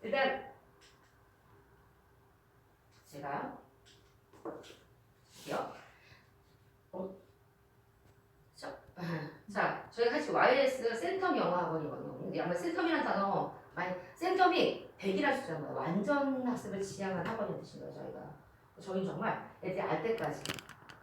일단 제가 볼게요. 자, 저희가 사실 YS 센텀 영어학원이거든요. 근데 아마 센텀이라는 단어 많이 센텀이 100이라 주잖아요. 완전 학습을 지향한 학원이 되신 거예요, 저희가. 저희는 정말 애들이 알 때까지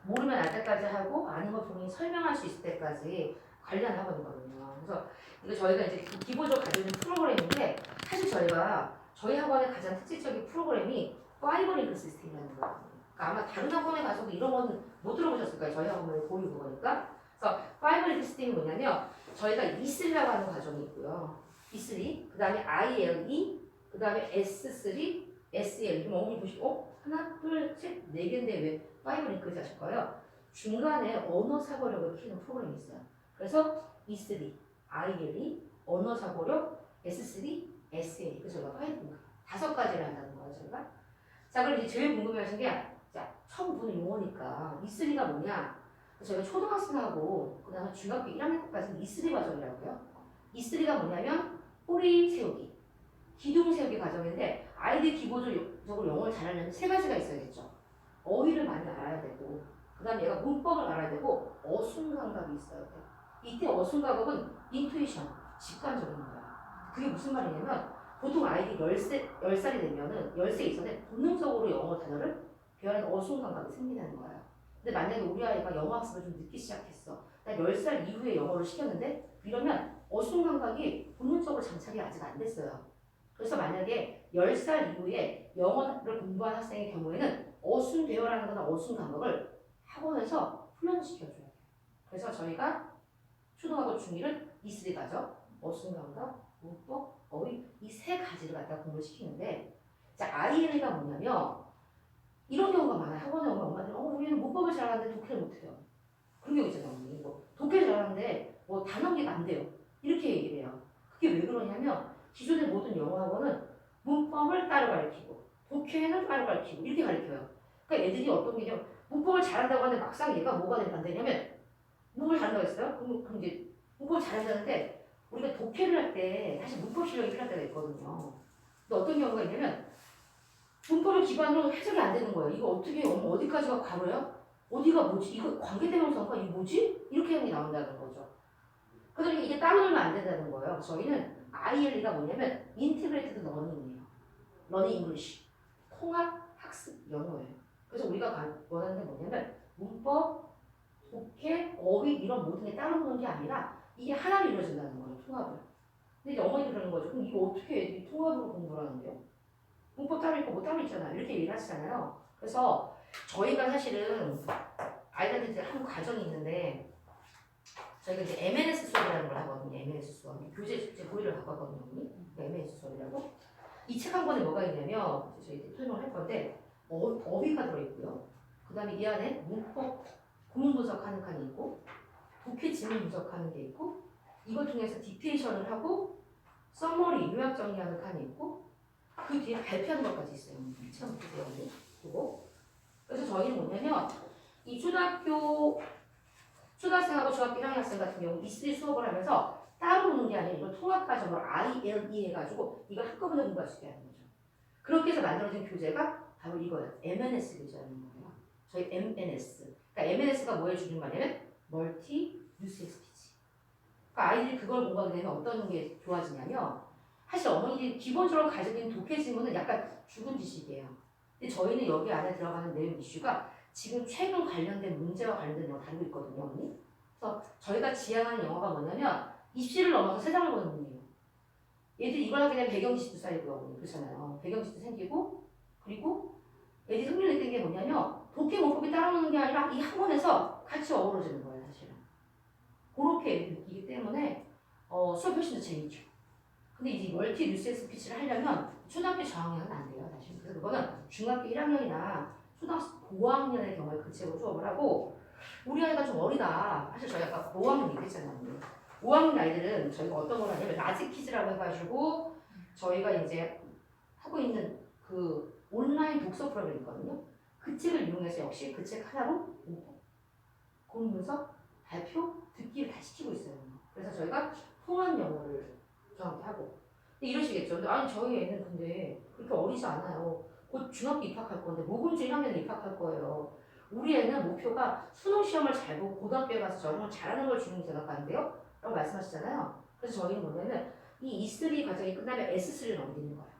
모르면 알 때까지 하고 아는 거 본인이 설명할 수 있을 때까지 관리하는 학원이거든요. 그래서 이거 저희가 이제 기본적으로 가지고 있는 프로그램인데 사실 저희가 저희 학원의 가장 특징적인 프로그램이 파이브 링크 시스템이라는 거예요. 그러니까 아마 다른 학원에 가서도 이런 거는 못 들어보셨을 거예요. 저희 학원의 고유 그거니까. 그래서 파이브 링크 시스템이 뭐냐면 저희가 E3라고 하는 과정이 있고요. E3, 그 다음에 ILE, 그 다음에 S3, SL. 그럼 어머니 보시고 하나, 둘, 셋, 네 개인데 왜 파이브 링크를 하실 거예요? 중간에 언어 사고력을 키우는 프로그램이 있어요. 그래서 E3, ILE, 언어 사고력, S3, SL. 그래서 저희가 파이브 링크 5가지를 한다는 거예요, 저희가. 자, 그럼 이제 제일 궁금해하신 게, 자, 처음 보는 용어니까 E3가 뭐냐? 저희가 초등학생하고 그 다음에 중학교 1학년까지는 E3 과정이라고요. E3가 뭐냐면 뿌리 세우기, 기둥 세우기 과정인데 아이들이 기본적으로 영어를 잘하려면 3가지가 있어야겠죠. 어휘를 많이 알아야 되고 그 다음에 얘가 문법을 알아야 되고 어순감각이 있어야 돼. 이때 어순감각은 인투이션, 직관적인 거야. 그게 무슨 말이냐면 보통 아이들이 10살이 되면은 10세 이전에 본능적으로 영어 단어를 배우는 어순감각이 생긴다는 거야. 근데 만약에 우리 아이가 영어 학습을 좀 늦게 시작했어. 나 10살 이후에 영어를 시켰는데 이러면 어순감각이 본능적으로 장착이 아직 안 됐어요. 그래서 만약에 10살 이후에 영어를 공부한 학생의 경우에는 어순대어라는 거나 어순감각을 학원에서 훈련시켜줘야 돼요. 그래서 저희가 초등학교 중1은 E3 가죠. 어순감각, 문법, 어휘 이 3가지를 갖다 공부를 시키는데 자, ILE가 뭐냐면 이런 경우가 많아요. 학원에 오면 엄마들은 우리는 문법을 잘하는데 독해를 못해요. 그런 경우 있잖아요. 뭐 독해를 잘하는데 뭐 단어기가 안 돼요. 이렇게 얘기를 해요. 그게 왜 그러냐면 기존의 모든 영어 학원은 문법을 따로 가르치고 독해는 따로 가르치고 이렇게 가르쳐요. 그러니까 애들이 어떤 게냐면 문법을 잘한다고 하는데 막상 얘가 뭐가 안 되냐면 문법을 잘한다고 했어요. 그럼 이제 문법을 잘한다는데 우리가 독해를 할 때 사실 문법 실력이 필요할 때가 있거든요. 근데 어떤 경우가 있냐면 문법을 기반으로 해석이 안 되는 거예요. 이거 어떻게 어디까지가 괄호야? 어디가 뭐지? 이거 관계대명사인가? 이게 뭐지? 이렇게 하는 게 나온다는 거죠. 그러니까 이게 따로 놀면 안 된다는 거예요. 저희는 ILE가 뭐냐면 인티그레이티드 러닝이에요. 러닝 잉글리시. 통합 학습 영어예요. 그래서 우리가 원하는 게 뭐냐면 문법, 독해, 어휘 이런 모든 게 따로 노는 게 아니라 이게 하나로 이루어진다는 거예요. 통합을. 근데 이제 어머니 그러는 거죠. 그럼 이거 어떻게 애들이 통합으로 공부를 하는데요? 문법 따로 있고 뭐 따로 있잖아요. 이렇게 얘기를 하시잖아요. 그래서 저희가 사실은 아이들한테 이제 한 과정이 있는데 저희가 이제 MNS 수업이라는 걸 하거든요. MNS 수업. 교재 이제 고의를 갖고 하거든요. MNS 수업이라고. 이 책 한 권에 뭐가 있냐면 저희 설명을 할 건데 어휘가 들어있고요. 그 다음에 이 안에 문법 구문 분석하는 칸이 있고 독해 지문 분석하는 게 있고 이걸 통해서 디테이션을 하고 서머리 요약 정리하는 칸이 있고 그 뒤에 발표하는 것까지 있어요. 참 보세요. 그거. 그래서 저희는 뭐냐면 이 초등학생하고 중학교 1학년 학생 같은 경우 E3 수업을 하면서 따로 노는 게 아니라 이걸 통합과정으로 ILE 해가지고 이걸 한꺼번에 공부할 수 있게 하는 거죠. 그렇게 해서 만들어진 교재가 바로 이거예요. MNS 교재라는 거예요. 저희 MNS. 그러니까 MNS가 뭐에 주는 말이냐면 멀티 뉴스 스피치. 그러니까 아이들이 그걸 공부하게 되면 어떤 게 좋아지냐면 사실 어머니들이 기본적으로 가지고 있는 독해 지문은 약간 죽은 지식이에요. 근데 저희는 여기 안에 들어가는 내용 이슈가 지금 최근 관련된 문제와 관련된 영어 다루고 있거든요, 언니. 그래서 저희가 지향하는 영어가 뭐냐면 입시를 넘어서 세상을 보는 눈이에요. 얘들이 이걸 하게 되면 배경지식도 쌓이고요, 그렇잖아요. 배경지식도 생기고 그리고 애들이 흥미를 느끼는 게 뭐냐면 독해 문법이 따라오는 게 아니라 이 학원에서 같이 어우러지는 거예요, 사실은. 그렇게 느끼기 때문에 수업이 훨씬 더 재밌죠. 근데 이제 멀티 뉴스 스피치를 하려면 초등학교 저학년은 안 돼요, 사실. 그래서 그거는 중학교 1학년이나 초등학교 고학년의 경우에 그 책으로 수업을 하고 우리 아이가 좀 어리다. 사실 저희 아까 고학년 얘기했잖아요. 5학년 아이들은 저희가 어떤 걸 하냐면 라지 퀴즈라고 해가지고 저희가 이제 하고 있는 그 온라인 독서 프로그램이 있거든요. 그 책을 이용해서 역시 그 책 하나로 고문 분석, 발표, 듣기를 다 시키고 있어요. 그래서 저희가 통합 영어를 정확히 하고 이러시겠죠. 근데 아니 저희 애는 근데 그렇게 어리지 않아요. 곧 중학교 입학할 건데 모금중 1학년에 입학할 거예요. 우리 애는 목표가 수능 시험을 잘 보고 고등학교에 가서 적응을 잘하는 걸 중요히 생각하는데요. 라고 말씀하시잖아요. 그래서 저희는 뭐냐면 이 E3 과정이 끝나면 S3를 넘기는 거예요.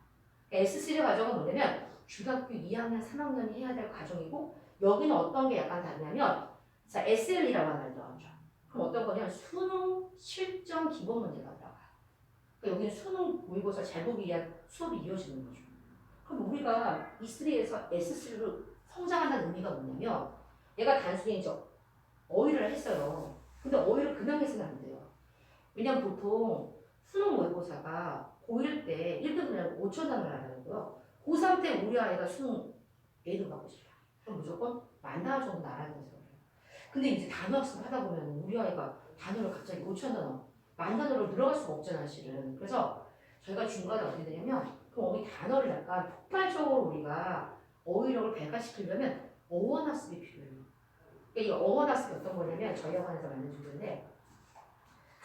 S3 과정은 뭐냐면 중학교 2학년, 3학년이 해야 될 과정이고 여기는 어떤 게 약간 다르냐면 자 SL이라고 하는 걸 들어가죠. 그럼 어떤 거냐면 수능 실전 기본 문제가 들어가요. 그러니까 여기는 수능 모의고사 잘 보기 위한 수업이 이어지는 거죠. 그럼 우리가 E3에서 S3로 성장한다는 의미가 뭐냐면 얘가 단순히 이제 어휘를 했어요. 근데 어휘를 그냥 해서는 안 돼요. 왜냐면 보통 수능 모의고사가 고1 때 1등분을 5천 단어를 알아야고요. 고3 때 우리 아이가 수능 A등 받고 싶어요. 그럼 무조건 10,000단어 정도 알아야 돼서 그래요. 근데 이제 단어 학습 하다 보면 우리 아이가 단어를 갑자기 5,000단어, 10,000단어로 늘어갈 수가 없잖아요, 실은. 그래서 저희가 중간에 어떻게 되냐면 그 어휘 단어를 약간 폭발적으로 우리가 어휘력을 배가시키려면 어원 학습이 필요해요. 그러니까 이 어원 학습이 어떤 거냐면 저희 학원에서 만든 주제인데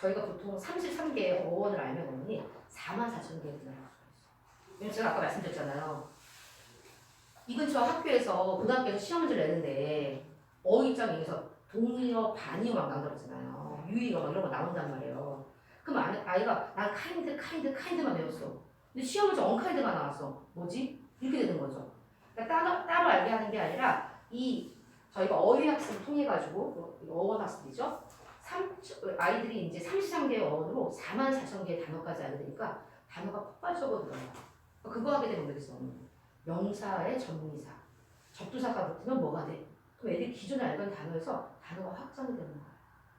저희가 보통 33개의 어원을 알면 어머니 44,000개를 들어갈 수가 있어요. 왜냐면 제가 아까 말씀드렸잖아요. 이 근처 학교에서 고등학교에서 시험 문제를 내는데 어휘장 에서 동의어, 반의어 막 나오잖아요. 유의어 막 이런 거 나온단 말이에요. 그럼 아이가 난 카인드만 배웠어. 근데 시험 문제 언카인드가 나왔어. 뭐지? 이렇게 되는 거죠. 그러니까 따로 알게 하는 게 아니라 이 저희가 어휘 학습을 통해 가지고 어원 학습이죠. 아이들이 이제 33개의 어원으로 44,000개의 단어까지 알게 되니까 단어가 폭발적으로 늘어나요. 그거 하게 되면 되겠어. 명사의 전미사, 접두사가 붙으면 뭐가 돼? 그럼 애들이 기존에 알던 단어에서 단어가 확장이 되는 거예요.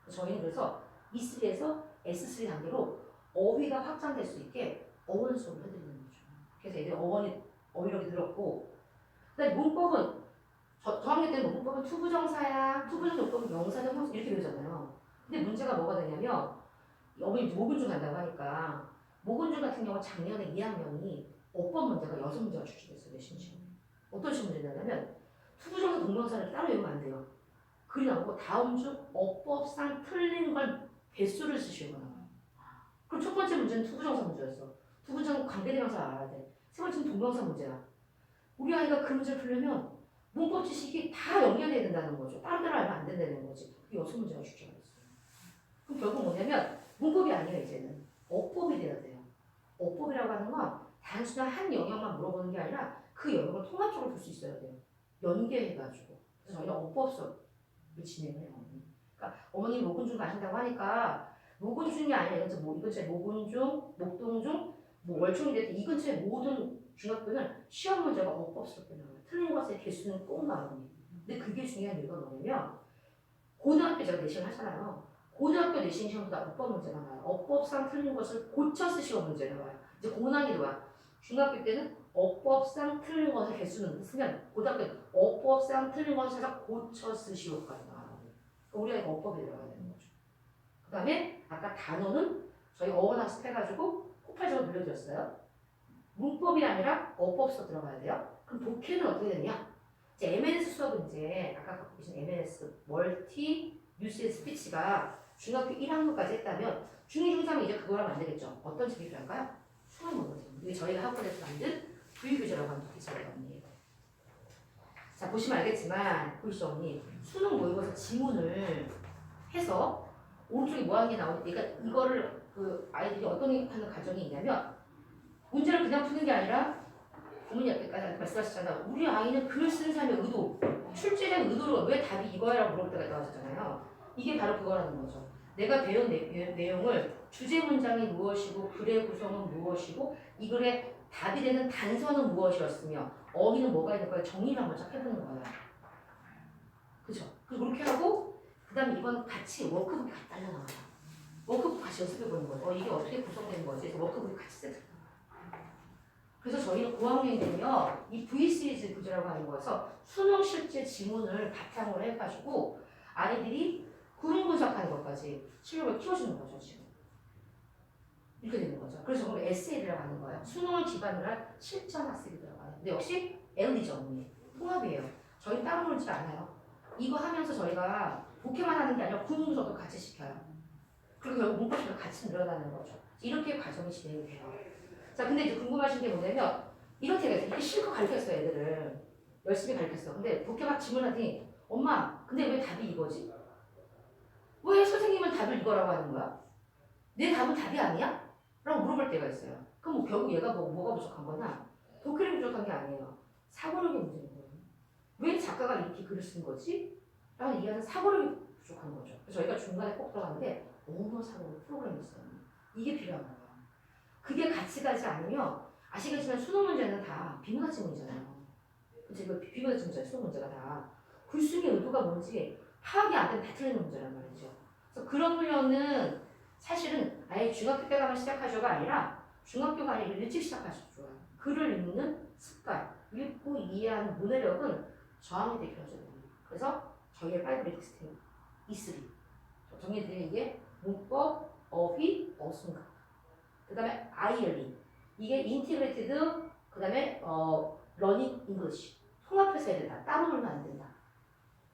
저희는 그래서 E3에서 S3 단계로 어휘가 확장될 수 있게 어원 수업을 해드리는 거죠. 그래서 애들 어휘력이 늘었고, 그다음에 문법은 저학년 때는 문법은 투부정사야, 투부정사는 명사적 형식 이렇게 배우잖아요. 근데 문제가 뭐가 되냐면 어머니 모근중 간다고 하니까 모근중 같은 경우 작년에 2학년이 어법 문제가 6문제가 출제됐어요. 내신 시험에. 어떤 시험 문제냐면 투부정사 동명사를 따로 외우면 안 돼요. 글이 나오고 다음 중 어법상 틀린 걸 배수를 쓰시는 거예요. 그럼 첫 번째 문제는 투부정사 문제였어. 투부정사 관계대명사 알아야 돼. 세 번째는 동명사 문제야. 우리 아이가 그 문제를 풀려면 문법 지식이 다 연결돼야 된다는 거죠. 다른 데로 알면 안 된다는 거지. 그 6문제가 출제가 됐어요. 그럼 결국 뭐냐면 문법이 아니라 이제는 어법이 돼야 돼요. 어법이라고 하는 건 단순한 한 영역만 물어보는 게 아니라 그 영역을 통합적으로 볼 수 있어야 돼요. 연계해가지고. 그래서 저희는 어법 수업을 진행을 해요. 그러니까 어머님 모근중 가신다고 하니까 모근중이 아니라 이 근처에 모근중, 목동중, 뭐 월중이 됐든 이 근처에 모든 중학교는 시험 문제가 어법 수업이 나와요. 틀린 것의 개수는 꼭 나와요. 근데 그게 중요한 이유가 뭐냐면 고등학교 제가 내신 하잖아요. 고등학교 내신 시험보다 어법 문제가 나와요. 어법상 틀린 것을 고쳐서 시험 문제가 나와요. 이제 고난이도야. 중학교 때는 어법상 틀린 것을 개수는 쓰면 고등학교 때는 어법상 틀린 것을 찾아 고쳐 쓰시오까지 나와요. 우리 아이가 어법이 들어가야 되는 거죠. 그 다음에 아까 단어는 저희 어원 학습해가지고 폭발적으로 늘려드렸어요. 문법이 아니라 어법서 들어가야 돼요. 그럼 독해는 어떻게 되냐? 이제 MNS 수업은 이제 아까 갖고 계신 MNS 멀티 뉴스 스피치가 중학교 1학년까지 했다면 중2, 중3은 이제 그거랑 안 되겠죠. 어떤 책이 필요할까요? 수학 문제. 이게 저희가 학원에서 만든 부유교재라고 하는 독해책이거든요. 자 보시면 알겠지만 보시죠 언니 수능 모의고사 지문을 해서 오른쪽에 뭐 하는 게 나오는데 그러니까 이거를 그 아이들이 어떤 하는 과정이 있냐면 문제를 그냥 푸는 게 아니라 어머니 앞에까지 말씀하셨잖아요. 우리 아이는 글을 쓰는 사람의 의도, 출제된 의도로 왜 답이 이거야라고 물어볼 때가 나왔잖아요. 이게 바로 그거라는 거죠. 내가 배운 내용을 주제 문장이 무엇이고 글의 구성은 무엇이고 이 글의 답이 되는 단서는 무엇이었으며 어휘는 뭐가 있는 거야 정리를 한번 쫙 해보는 거예요. 그죠? 그렇게 하고 그 다음에 이건 같이 워크북이 같이 딸려 나와요. 워크북 같이 연습해보는 거예요. 이게 어떻게 구성되는 거지? 그래서 워크북이 같이 세트. 그래서 저희는 고학년이 되면 이 V-시리즈 교재라고 하는 거여서 수능 실제 지문을 바탕으로 해가지고 아이들이 구문 분석하는 것까지 실력을 키워주는 거죠 지금. 이렇게 되는 거죠. 그래서 저는 에세이라고 하는 거예요. 수능을 기반으로 한 실전 학습이 들어가요. 근데 역시 L이죠 언니. 통합이에요. 저희 따로 놀지 않아요. 이거 하면서 저희가 독해만 하는 게 아니라 구문 분석도 같이 시켜요. 그리고 결국 문법도 같이 늘어나는 거죠. 이렇게 과정이 진행이 돼요. 자, 근데 이제 궁금하신 게 뭐냐면 이렇게 해서 이렇게 실컷 가르쳤어요, 애들을. 열심히 가르쳤어. 근데 독해가 질문하더니 엄마, 근데 왜 답이 이거지? 왜 선생님은 답을 이거라고 하는 거야? 내 답은 답이 아니야? 라고 물어볼 때가 있어요. 그럼 뭐 결국 얘가 뭐가 부족한 거냐? 독해력이 부족한 게 아니에요. 사고력이 문제인 거예요. 왜 작가가 이렇게 글을 쓴 거지? 라고 이해하는 사고력이 부족한 거죠. 그래서 저희가 중간에 꼭 들어가는데 언어 사고 프로그램이 있어요. 이게 필요한 거예요. 그게 같이 가지 않으면 아시겠지만 수능 문제는 다 비문화적 문제잖아요. 그치? 그 비문화적 문제예요. 수능 문제가 다. 글쓴이의 의도가 뭔지 파악이 안 되면 다 틀리는 문제란 말이죠. 그래서 그런 훈련은 사실은 아예 중학교 때 가면 시작하셔가 아니라 중학교가 아니라 일찍 시작하셔도 좋아요. 글을 읽는 습관, 읽고 이해하는 문해력은 저항이 되게 길어져요. 그래서 저희의 5 리스팅 E3 정리드리는 이게 문법, 어휘, 어순각 그 다음에 ILE 이게 인티그레이티드 그 다음에 러닝 잉글리시 통합해서 해야 된다. 따로 놀면 안 된다.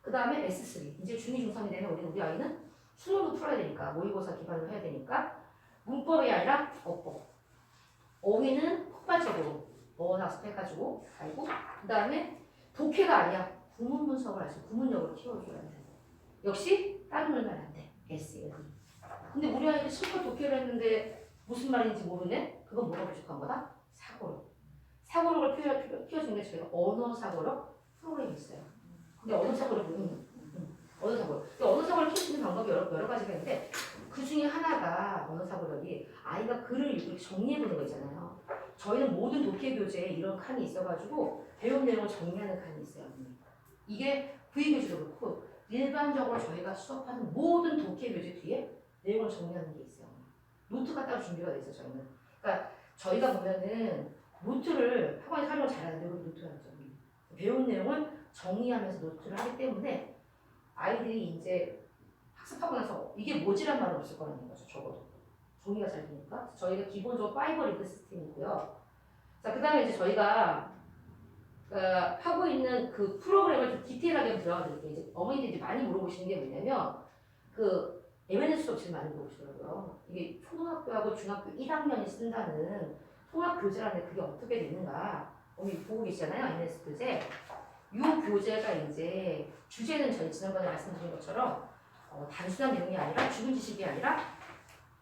그 다음에 S3 이제 중2, 중3이 되면 우리 아이는 수능도 풀어야 되니까 모의고사 기반으로 해야 되니까 문법이 아니라 어법 어휘는 폭발적으로 학습해가지고 알고 그 다음에 독해가 아니야 구문 분석을 할 수 있어 구문력으로 키워줘야 돼. 역시 따로 놀면 안 돼. SLE 근데 우리 아이가 실컷 독해를 했는데 무슨 말인지 모르네? 그건 뭐가 부족한 거다? 사고력. 사고력을 키워주는 게 저희가 언어 사고력 프로그램이 있어요. 근데 언어 사고력 언어 사고력. 언어 사고를 키울 수 있는 방법이 여러 가지가 있는데 그 중에 하나가 언어 사고력이 아이가 글을 읽고 정리해보는 거 있잖아요. 저희는 모든 독해 교재에 이런 칸이 있어가지고 배운 내용을 정리하는 칸이 있어요. 이게 V 교재도 그렇고 일반적으로 저희가 수업하는 모든 독해 교재 뒤에 내용을 정리하는 게 있어요. 노트가 따로 준비가 돼 있어요. 저희는. 그러니까 저희가 보면은 노트를 학원에서 활용을 잘하는데 우리 노트를 하죠. 배운 내용을 정리하면서 노트를 하기 때문에 아이들이 이제 학습하고 나서 이게 뭐지란 말은 없을 거라는 거죠. 적어도. 정리가 잘 되니까. 저희가 기본적으로 5 리드 시스템이고요. 자, 그 다음에 이제 저희가 하고 있는 그 프로그램을 좀 디테일하게 들어가 드릴게요. 이제 어머니들이 이제 많이 물어보시는 게 뭐냐면 그 MNS 수업 지금 많이 물어보시더라고요. 이게 초등학교하고 중학교 1학년이 쓴다는 통합 교재라는데 그게 어떻게 되는가? 어머니 보고 계시잖아요. MNS 교재. 이 교재가 이제 주제는 저희 지난번에 말씀드린 것처럼 단순한 내용이 아니라 죽은 지식이 아니라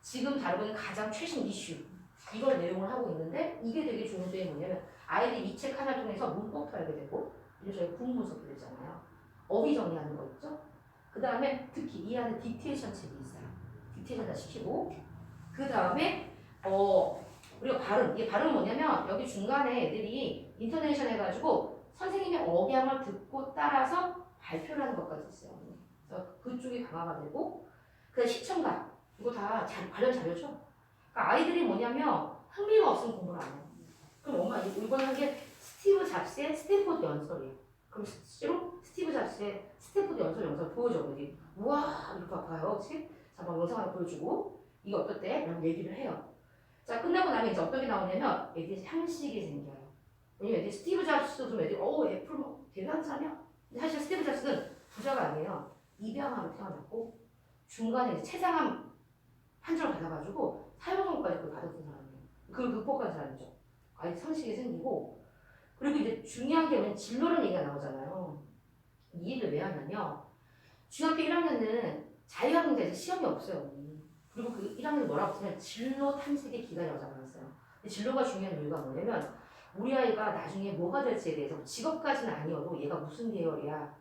지금 다루고 있는 가장 최신 이슈 이걸 내용을 하고 있는데 이게 되게 좋은 점이 뭐냐면 아이들이 이 책 하나를 통해서 문법도 알게 되고 이제 저희 구문 분석도 되잖아요. 어휘 정리하는 거 있죠? 그 다음에 특히 이해하는 딕테이션 책이 있어요. 딕테이션 다 시키고 그 다음에 우리가 발음 이게 발음은 뭐냐면 여기 중간에 애들이 인터네이션 해가지고 선생님의 억양을 듣고 따라서 발표를 하는 것까지 있어요. 그래서 그쪽이 강화가 되고 그 시청각 이거 다 관련 자료죠. 그러니까 아이들이 뭐냐면 흥미가 없으면 공부를 안 해요. 그럼 엄마 이번에 한 게 스티브 잡스의 스탠포드 연설이에요. 그럼 실제로 스티브 잡스의 스탠포드 연설 영상을 보여줘. 여기 우와 이렇게 봐요. 그치? 자, 막 영상 하나 보여주고 이게 어떻대? 라고 얘기를 해요. 자, 끝나고 나면 이제 어떻게 나오냐면 애들이 상식이 생겨요. 왜냐면 애들이 스티브 잡스도 좀 애들이 애플 뭐 대단한 사람이야? 근데 사실 스티브 잡스는 부자가 아니에요. 입양아로 태어났고 중간에 이제 췌장암 판정을 받아가지고 사형선고까지 그걸 받았던 사람이에요. 그걸 극복한 사람이죠. 아이 상식이 생기고 그리고 이제 중요한 게 뭐냐면 진로라는 얘기가 나오잖아요. 이 얘기를 왜 하냐면 중학교 1학년은 자유학년제에서 시험이 없어요. 그리고 그 1학년 뭐라고 쓰면 진로 탐색의 기간이라고 적어놨어요. 근데 진로가 중요한 이유가 뭐냐면 우리 아이가 나중에 뭐가 될지에 대해서 직업까지는 아니어도 얘가 무슨 계열이야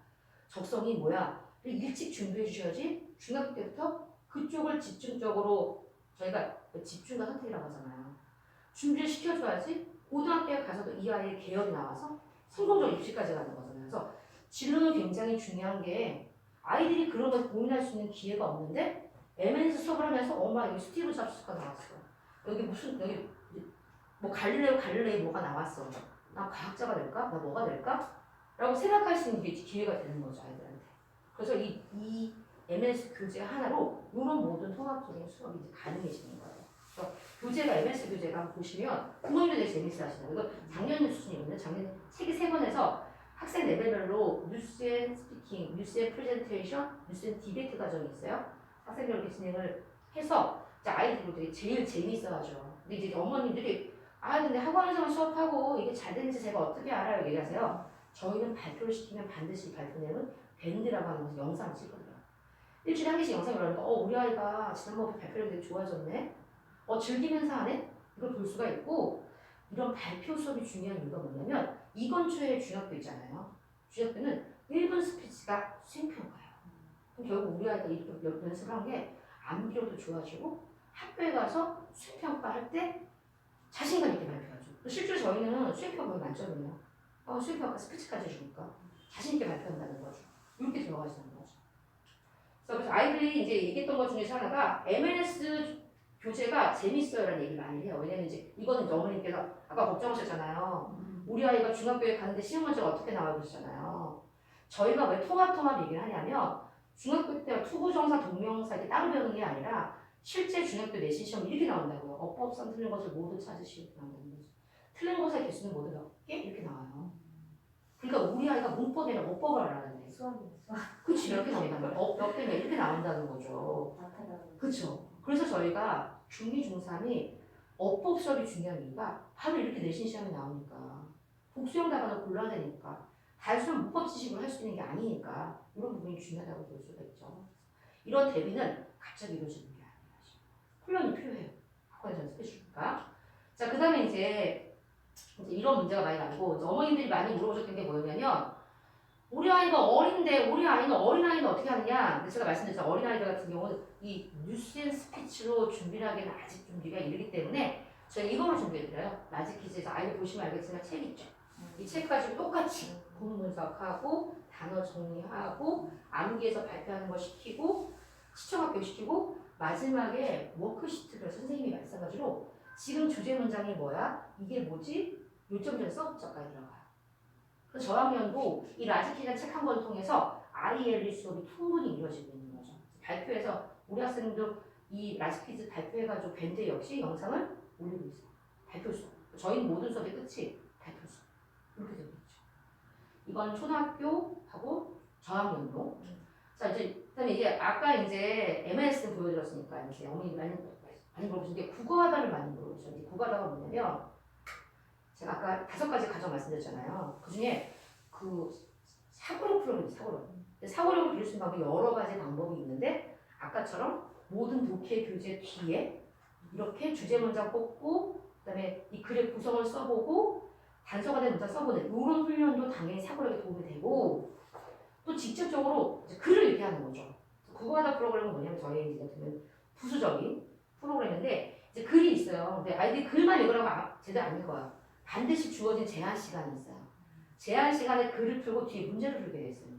적성이 뭐야 일찍 준비해 주셔야지 중학교 때부터 그쪽을 집중적으로 저희가 집중과 선택이라고 하잖아요. 준비를 시켜줘야지 고등학교에 가서도 이 아이의 계열이 나와서 성공적으로 입시까지 가는 거잖아요. 그래서 진로는 굉장히 중요한 게 아이들이 그런 것을 고민할 수 있는 기회가 없는데 MNS 수업을 하면서 엄마 여기 스티브 잡스가 나왔어. 여기 뭐 갈릴레이 뭐가 나왔어. 나 과학자가 될까? 나 뭐가 될까? 라고 생각할 수 있는 기회가 되는 거죠 아이들한테. 그래서 이 MS 교재 하나로 이런 모든 통합적인 수업이 이제 가능해지는 거예요. 그래서 교재가 MS 교재가 한번 보시면 부모님들 되게 재밌어 하시더라고요. 이거 작년 수준이거든요. 작년 책이 3권에서 학생 레벨별로 뉴스 앤 스피킹, 뉴스 앤 프레젠테이션, 뉴스 앤 디베이트 과정이 있어요. 학생들 이렇게 진행을 해서 아이들이 되게 제일 재밌어 하죠. 근데 이제 어머님들이 아 근데 학원에서만 수업하고 이게 잘 되는지 제가 어떻게 알아요? 얘기하세요. 저희는 발표를 시키면 반드시 발표 내용은 밴드라고 하는 것을 영상을 찍거든요. 일주일에 한 개씩 영상을 올리니까 우리 아이가 지난번에 발표를 되게 좋아졌네. 즐기면서 하네. 이걸 볼 수가 있고 이런 발표 수업이 중요한 이유가 뭐냐면 이 근처에 중학교 있잖아요. 중학교는 1분 스피치가 수행평가예요. 그럼 결국 우리 아이가 이렇게 연습한 게 암기력도 좋아지고 학교에 가서 수행평가 할 때 자신감 있게 발표하죠. 실제로 저희는 수행평가 거의 만점이에요. 수행평가 스피치까지 해주니까 자신 있게 발표한다는 거죠. 이렇게 들어가시는 거죠. 그래서 아이들이 이제 얘기했던 것 중에 하나가 MNS 교재가 재밌어요라는 얘기를 많이 해요. 왜냐면 이제 이거는 어머님께서 아까 걱정하셨잖아요. 우리 아이가 중학교에 가는데 시험 문제가 어떻게 나와 그러셨잖아요. 저희가 왜 통합 얘기를 하냐면 중학교 때 투부정사 동명사 이렇게 따로 배우는 게 아니라 실제 중학교 내신 시험이 이렇게 나온다고요. 어법상 틀린 것을 모두 찾으시고 나온다는 거죠. 틀린 것의 개수는 모두 몇 개? 이렇게 나와요. 그러니까 우리 아이가 문법이나 어법을 알아야 돼. 그치, 이렇게 나온다는 거예요. 몇 개면 이렇게 나온다는 거죠. 그쵸. 그래서 저희가 중2, 중3이 어법 수업이 중요한 이유가 바로 이렇게 내신 시험이 나오니까 복수형 답안을 골라야 되니까 단순한 문법 지식으로 할 수 있는 게 아니니까 이런 부분이 중요하다고 볼 수가 있죠. 이런 대비는 갑자기 이루어지는 게 아니라 훈련이 필요해요. 학원에서 연습해 주니까. 자, 그 다음에 이제 이런 문제가 많이 나고 어머님들이 많이 물어보셨던 게 뭐였냐면 우리 아이가 어린데 우리 아이는 어린아이는 어떻게 하느냐. 근데 제가 말씀드렸죠. 어린아이들 같은 경우는 이 뉴스 앤 스피치로 준비를 하기에는 아직 준비가 이르기 때문에 저희가 이거를 준비해드려요. 마지 퀴즈에서 아이들 보시면 알겠지만 책 있죠. 이 책 가지고 똑같이 구문 분석하고 단어 정리하고 암기해서 발표하는 거 시키고 시청학교 시키고 마지막에 워크시트를 선생님이 말씀하시로 지금 주제 문장이 뭐야? 이게 뭐지? 요점점 써붙여까지 들어가요. 그래서 저학년도 이 라지키라는 책 한 권을 통해서 ILE 수업이 충분히 이루어지고 있는 거죠. 발표해서 우리 학생도 이 라지키즈 발표해가지고 밴드 역시 영상을 올리고 있어요. 발표 수업. 저희는 모든 수업의 끝이 발표 수업. 이렇게 되고 있죠. 이건 초등학교하고 저학년도. 자 그다음에 이제 아까 이제 MS 보여드렸으니까 이제 어머니 많이 물어보신 게 국어하다를 많이 물어보죠. 이제 국어하다가 뭐냐면 제가 아까 5가지 가정 말씀드렸잖아요. 그 중에 그 사고력 프로그램이 사고력을 기를 수 있는 방법이 여러 가지 방법이 있는데 아까처럼 모든 독해 교재 뒤에 이렇게 주제 문장 뽑고 그다음에 이 글의 구성을 써보고 단서가 된 문장 써보는 이런 훈련도 당연히 사고력에 도움이 되고 또 직접적으로 이제 글을 읽게 하는 거죠. 국어하다 프로그램은 뭐냐면 저희 이제 같은 부수적인 프로그램인데 이제 글이 있어요. 근데 아이들이 글만 읽으라고 제대로 안 읽어요. 반드시 주어진 제한 시간이 있어요. 제한 시간에 글을 풀고 뒤에 문제를 풀게 돼 있어요.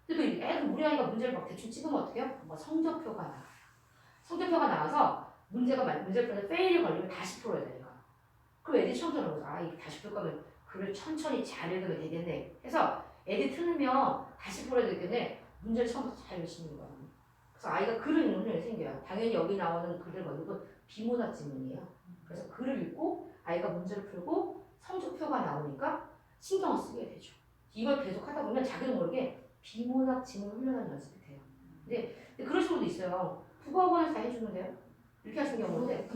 근데 또 우리 아이가 문제를 막 대충 찍으면 어떡해요? 뭐 성적표가 나와요. 성적표가 나와서 문제를 풀는데 페일이 걸리면 다시 풀어야 돼요. 그럼 애들이 처음 들어는 거죠. 이거 다시 풀 거면 글을 천천히 잘 읽으면 되겠네. 해서 애들이 틀리면 다시 풀어야 되겠네. 문제를 처음부터 잘 열심히 읽어요. 그래서 아이가 글을 읽는 훈련이 생겨요. 당연히 여기 나오는 글을 먼저 비문학 지문이에요. 그래서 글을 읽고 아이가 문제를 풀고 성적표가 나오니까 신경을 쓰게 되죠. 이걸 계속 하다 보면 자기도 모르게 비문학 지문 훈련하는 연습이 돼요. 근데 그러신 분도 있어요. 국어학원에서 다 해주는데요. 이렇게 하시는 경우인데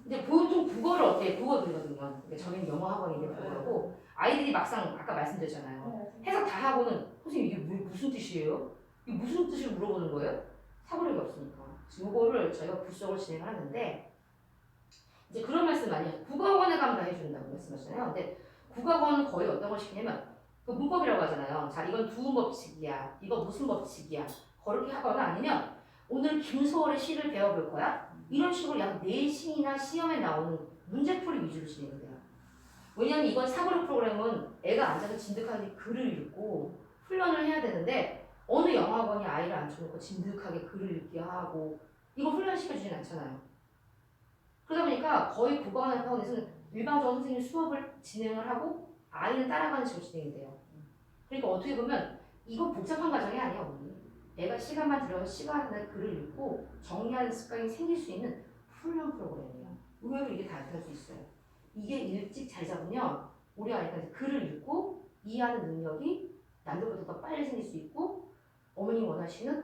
근데 보통 국어를 어때요? 국어 들거든요. 저희는 영어 학원인데 국어라고 아이들이 막상 아까 말씀드렸잖아요. 해석 다 하고는 선생님 이게 무슨 뜻이에요? 이게 무슨 뜻을 물어보는 거예요? 사고력이 없으니까. 이거를 저희가 부수적으로 진행을 하는데 이제 그런 말씀 많이 해요. 국어학원에 가면 다 해준다고 말씀하시잖아요. 근데 국어학원은 거의 어떤 걸 시키냐면 그 문법이라고 하잖아요. 자 이건 두음 법칙이야. 이거 무슨 법칙이야. 그렇게 하거나 아니면 오늘 김소월의 시를 배워볼 거야. 이런 식으로 약 내신이나 시험에 나오는 문제풀이 위주로 진행이 돼요. 왜냐하면 이건 사고력 프로그램은 애가 앉아서 진득하게 글을 읽고 훈련을 해야 되는데 어느 영어학원이 아이를 앉혀놓고 진득하게 글을 읽게 하고 이거 훈련시켜주진 않잖아요. 그러다 보니까 거의 국어학원에서는 일반적으로 선생님이 수업을 진행을 하고 아이는 따라가는 식으로 진행이 돼요. 그러니까 어떻게 보면 이거 복잡한 과정이 아니야 어머니. 애가 시간만 들어서 시간에 글을 읽고 정리하는 습관이 생길 수 있는 훈련 프로그램이에요. 의외로 이게 다 할 수 있어요. 이게 일찍 잘 잡으면 우리 아이가 글을 읽고 이해하는 능력이 남들보다 더 빨리 생길 수 있고 어머니 원하시는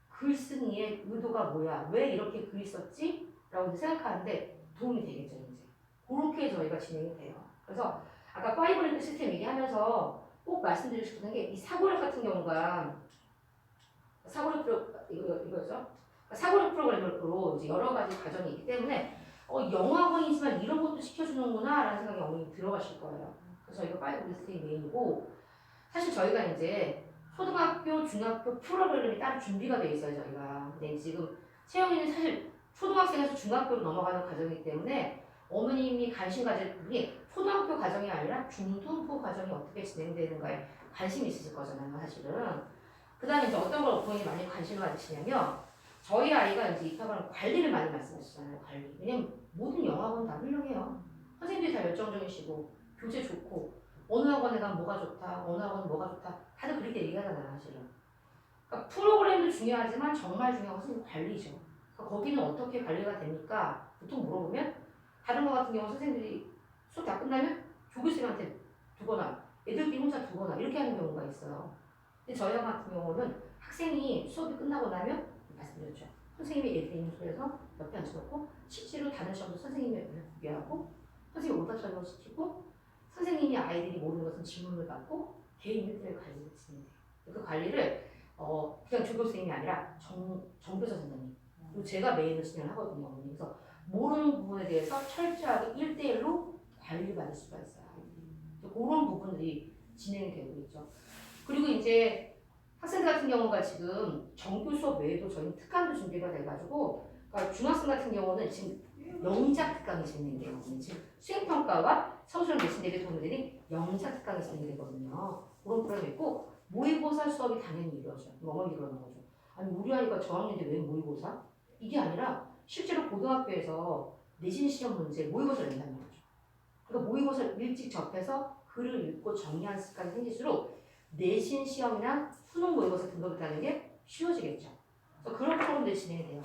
글쓴이의 의도가 뭐야? 왜 이렇게 글을 썼지? 라고 생각하는데 도움이 되겠죠. 이제 그렇게 저희가 진행이 돼요. 그래서 아까 파이브랭크 시스템 얘기하면서 꼭 말씀드리고 싶은 게 이 사고력 같은 경우가 사고력 이거죠. 사고력 프로그램으로 이제 여러 가지 과정이 있기 때문에 영어학원이지만 이런 것도 시켜주는구나라는 생각이 어머니 들어가실 거예요. 그래서 이거 파이브 리스팅 메인이고 사실 저희가 이제 초등학교, 중학교 프로그램이 따로 준비가 돼 있어요 저희가. 근데 지금 채영이는 사실 초등학생에서 중학교로 넘어가는 과정이기 때문에 어머님이 관심 가질 부분이 초등학교 과정이 아니라 중등부 과정이 어떻게 진행되는가에 관심이 있으실 거잖아요 사실은. 그 다음에 이제 어떤 걸 부모님이 많이 관심을 가지시냐면 저희 아이가 이제 입학하는 관리를 많이 말씀하시잖아요 관리. 왜냐면 모든 영어학원 다 훌륭해요. 선생님들이 다 열정적이시고 교재 좋고 어느 학원에 가면 뭐가 좋다, 어느 학원은 뭐가 좋다 다들 그렇게 얘기하잖아요 사실은. 그러니까 프로그램도 중요하지만 정말 중요한 것은 관리죠. 그러니까 거기는 어떻게 관리가 됩니까? 보통 물어보면 다른 거 같은 경우 선생님들이 수업 다 끝나면 조교쌤한테 두거나 애들끼리 혼자 두거나 이렇게 하는 경우가 있어요. 근데 저희 학원 같은 경우는 학생이 수업이 끝나고 나면 말씀드렸죠. 선생님이 애들이 있는 소리에서 옆에 앉혀놓고 실제로 다른 시험도 선생님이 옆에 보게 하고 선생님이 오답 설명 시키고 선생님이 아이들이 모르는 것은 질문을 받고 개인 1대1 관리를 진행해요. 그 관리를 그냥 조교 선생님이 아니라 정교사 선생님 그리고 제가 메인으로 진행을 하거든요. 그래서 모르는 부분에 대해서 철저하게 1대1로 관리를 받을 수가 있어요. 그런 부분들이 진행이 되고 있죠. 그리고 이제 학생들 같은 경우가 지금 정규 수업 외에도 저희 특강도 준비가 돼가지고 그러니까 중학생 같은 경우는 지금 영작 특강이 진행돼요. 지금 수행평가와 청소년 내신대에 도움이 되는 영작 특강이 진행되거든요. 그런 프로그램이 있고 모의고사 수업이 당연히 이루어져요. 어머니 그러는 거죠. 아니 우리 아이가 저학년인데 왜 모의고사? 이게 아니라 실제로 고등학교에서 내신 시험 문제 모의고사를 낸다는 거죠. 그러니까 모의고사를 일찍 접해서 글을 읽고 정리하는 습관이 생길수록 내신 시험이나 수능 모의고사 등급을 따는 게 쉬워지겠죠. 그래서 그런 프로그램들이 진행이 돼요.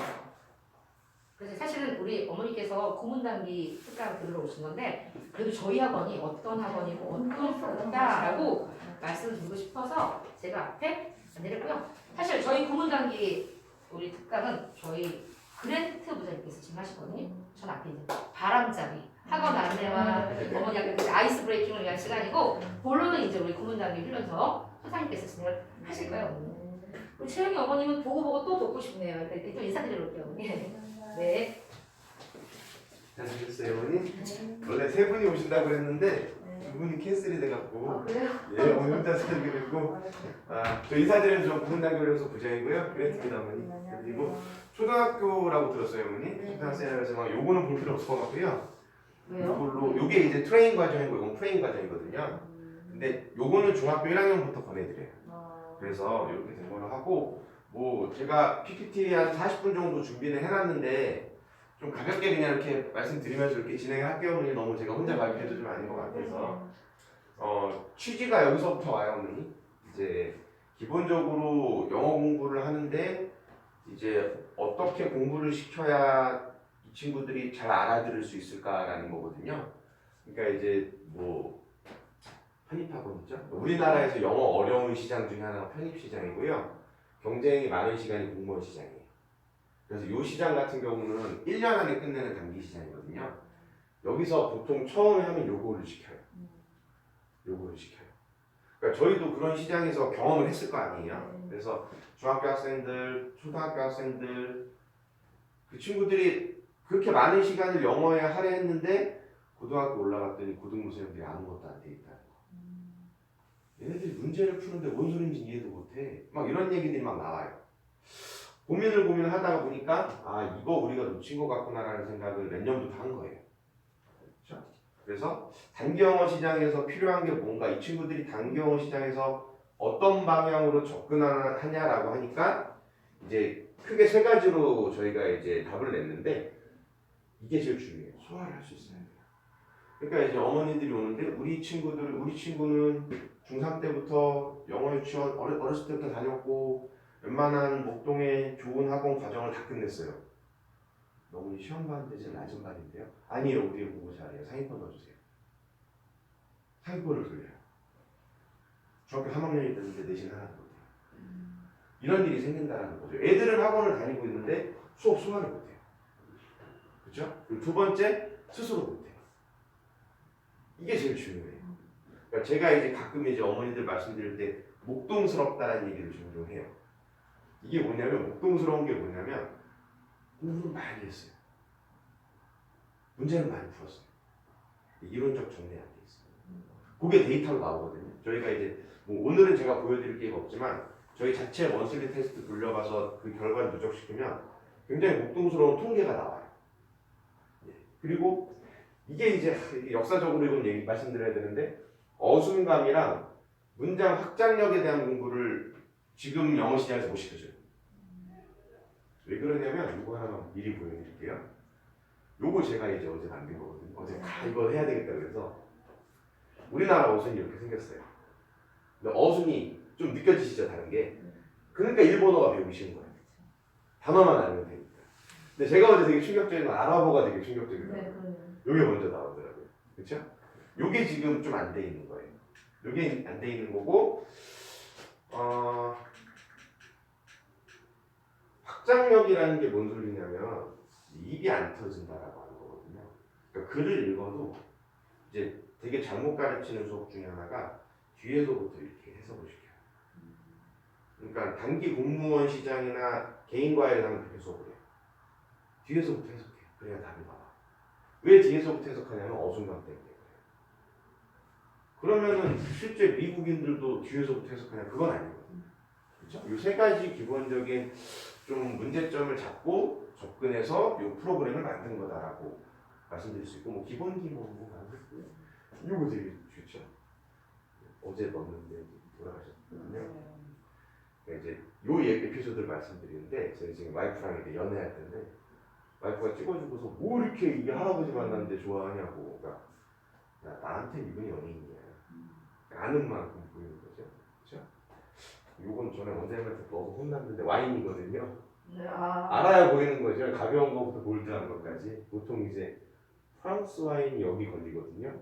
그래서 사실은 우리 어머니께서 고문단기 특강을 들으러 오신 건데 그래도 저희 학원이 어떤 학원이고 어떤 프로그램이다라고 말씀드리고 싶어서 제가 앞에 안내를 했고요. 사실 저희 고문단기 우리 특강은 저희 그랜트 부장님께서 지금 하시거든요. 전 앞에 이제 바람잡이 학원 안내와 어머니 약간 아이스 브레이킹을 위한 시간이고 본론은 이제 우리 고문단기 훈련소 소장님께서 진행을 하실 거예요. 우리 채영이 어머님은 보고 또 돕고 싶네요. 일단 좀 인사드리러 올게요. 네. 잘 지냈어요, 어머니? 원래 세 분이 오신다고 그랬는데 두 분이 캔슬이 돼갖고 그래요? 예, 어머니 혼자 살게 됐고 저 인사드리는 저 고문단교련소 부장이고요. 그랬습니다, 어머니. 그리고 초등학교라고 들었어요, 어머니. 초등학생이라서 막 요거는 볼 필요 없을 것 같고요. 이걸로 요게 이제 트레이닝 과정이고 이건 프레이닝 과정이거든요. 근데 요거는 중학교 1학년부터 권해드려요. 그래서 이렇게 된 걸로 하고 뭐 제가 PPT 한 40분 정도 준비는 해놨는데 좀 가볍게 그냥 이렇게 말씀드리면서 이렇게 진행할게요. 어머니 너무 제가 혼자 가르쳐도 좀 아닌 것 같아서 취지가 여기서부터 와요, 어머니. 이제 기본적으로 영어 공부를 하는데 이제 어떻게 공부를 시켜야 이 친구들이 잘 알아들을 수 있을까라는 거거든요. 그러니까 이제 뭐 편입학원이죠. 우리나라에서 영어 어려운 시장 중에 하나가 편입 시장이고요. 경쟁이 많은 시간이 공무원 시장이에요. 그래서 이 시장 같은 경우는 1년 안에 끝내는 단기 시장이거든요. 여기서 보통 처음에 하면 요거를 시켜요. 요거를 시켜요. 그러니까 저희도 그런 시장에서 경험을 했을 거 아니에요. 그래서 중학교 학생들, 초등학교 학생들 그 친구들이 그렇게 많은 시간을 영어에 할애했는데 고등학교 올라갔더니 고등부생들이 아무것도 안 돼 있다는 거. 얘네들이 문제를 푸는데 뭔 소린지 이해도 못해. 막 이런 얘기들이 막 나와요. 고민을 하다가 보니까 이거 우리가 놓친 것 같구나라는 생각을 몇 년부터 한 거예요. 그렇죠? 그래서 단기 영어 시장에서 필요한 게 뭔가 이 친구들이 단기 영어 시장에서 어떤 방향으로 접근하냐라고 하니까 이제 크게 세 가지로 저희가 이제 답을 냈는데 이게 제일 중요해요. 소화를 할 수 있어야 돼요. 그러니까 이제 어머니들이 오는데 우리 친구는 중3 때부터 영어 유치원 어렸을 때부터 다녔고 웬만한 목동의 좋은 학원 과정을 다 끝냈어요. 어머니 시험 봤는데 제일 낮은 반인데요. 아니에요. 우리 공부 잘해요. 상위권 넣어주세요. 상위권을 돌려요. 중학교 3학년이 됐는데 내신 하나도 못해요. 이런 일이 생긴다는 거죠. 애들은 학원을 다니고 있는데 수업 소화를 못해요. 그렇죠? 그리고 두 번째, 스스로 못해요. 이게 제일 중요해요. 그러니까 제가 이제 가끔 이제 어머니들 말씀드릴 때 목동스럽다라는 얘기를 종종 해요. 이게 뭐냐면 목동스러운 게 뭐냐면 공부를 많이 했어요. 문제는 많이 풀었어요. 이론적 정리 안 돼 있어요. 그게 데이터로 나오거든요. 저희가 이제 뭐 오늘은 제가 보여드릴 게 없지만 저희 자체 원슬리 테스트 돌려봐서 그 결과를 누적시키면 굉장히 목동스러운 통계가 나와요. 예. 그리고 이게 이제 역사적으로 이건 얘기 말씀드려야 되는데 어순감이랑 문장 확장력에 대한 공부를 지금 영어 시장에서 못 시켜줘요. 왜 그러냐면 이거 하나만 미리 보여드릴게요. 요거 제가 이제 어제 만든 거거든요. 어제 이거 해야 되겠다 그래서 우리나라 어순이 이렇게 생겼어요. 근데 어순이 좀 느껴지시죠 다른 게. 그러니까 일본어가 배우기 쉬운 거예요. 단어만 알면 되니까. 근데 제가 어제 되게 충격적인 건 아랍어가 되게 충격적이더라고요. 요게 먼저 나오더라고요. 그렇죠? 요게 지금 좀 안 돼 있는 거예요. 요게 안 돼 있는 거고 확장력이라는 게 뭔 소리냐면 입이 안 터진다라고 하는 거거든요. 그러니까 글을 읽어도 이제 되게 잘못 가르치는 수업 중에 하나가 뒤에서부터 이렇게 해석을 시켜요. 그러니까 단기 공무원 시장이나 개인과외를 하면 그렇게 수업을 해요. 뒤에서부터 해석해. 그래야 답이 나와. 왜 뒤에서부터 해석하냐면 어순감 때문에 그래요. 그러면은 실제 미국인들도 뒤에서부터 해석하냐? 그건 아니거든요. 그렇죠? 이 세 가지 기본적인 좀 문제점을 잡고 접근해서 이 프로그램을 만든 거다라고 말씀드릴 수 있고 뭐 기본 기본은 만들고요. 이거 되게 좋죠. 어제 넣었는데 돌아가셨거든요. 이제 요 에피소드를 말씀드리는데 제가 지금 와이프랑 이렇게 연애할 텐데 와이프가 찍어주고서 뭐 이렇게 이게 할아버지 만났는데 좋아하냐고. 그러니까 야, 나한테 이분이 연예인이야. 아는 만큼 보이는 거죠. 그렇죠? 요건 전에 원장님한테 넣어서 혼났는데 와인이거든요. 알아야 보이는 거죠. 가벼운 것부터 볼드한 것까지. 보통 이제 프랑스 와인이 여기 걸리거든요.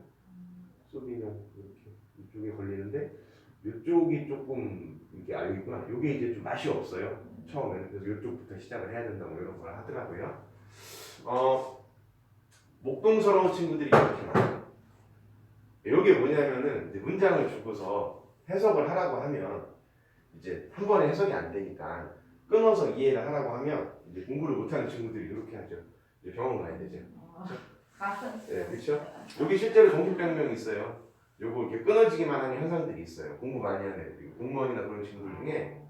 소비뇽 이렇게 이쪽에 걸리는데 이쪽이 조금 이렇게 여기구나. 이게 이제 좀 맛이 없어요. 처음에는. 그래서 이쪽부터 시작을 해야 된다 뭐 이런 걸 하더라고요. 목동스러운 친구들이 이렇게 많아요. 이게 뭐냐면은 이제 문장을 주고서 해석을 하라고 하면 이제 한 번에 해석이 안 되니까 끊어서 이해를 하라고 하면 이제 공부를 못하는 친구들이 이렇게 하죠. 이제 병원 가야 되죠. 네, 그렇죠. 여기 실제로 정신병명이 있어요. 요거 이렇게 끊어지기만 하는 현상들이 있어요. 공부 많이 하는 애들, 공무원이나 그런 친구들 중에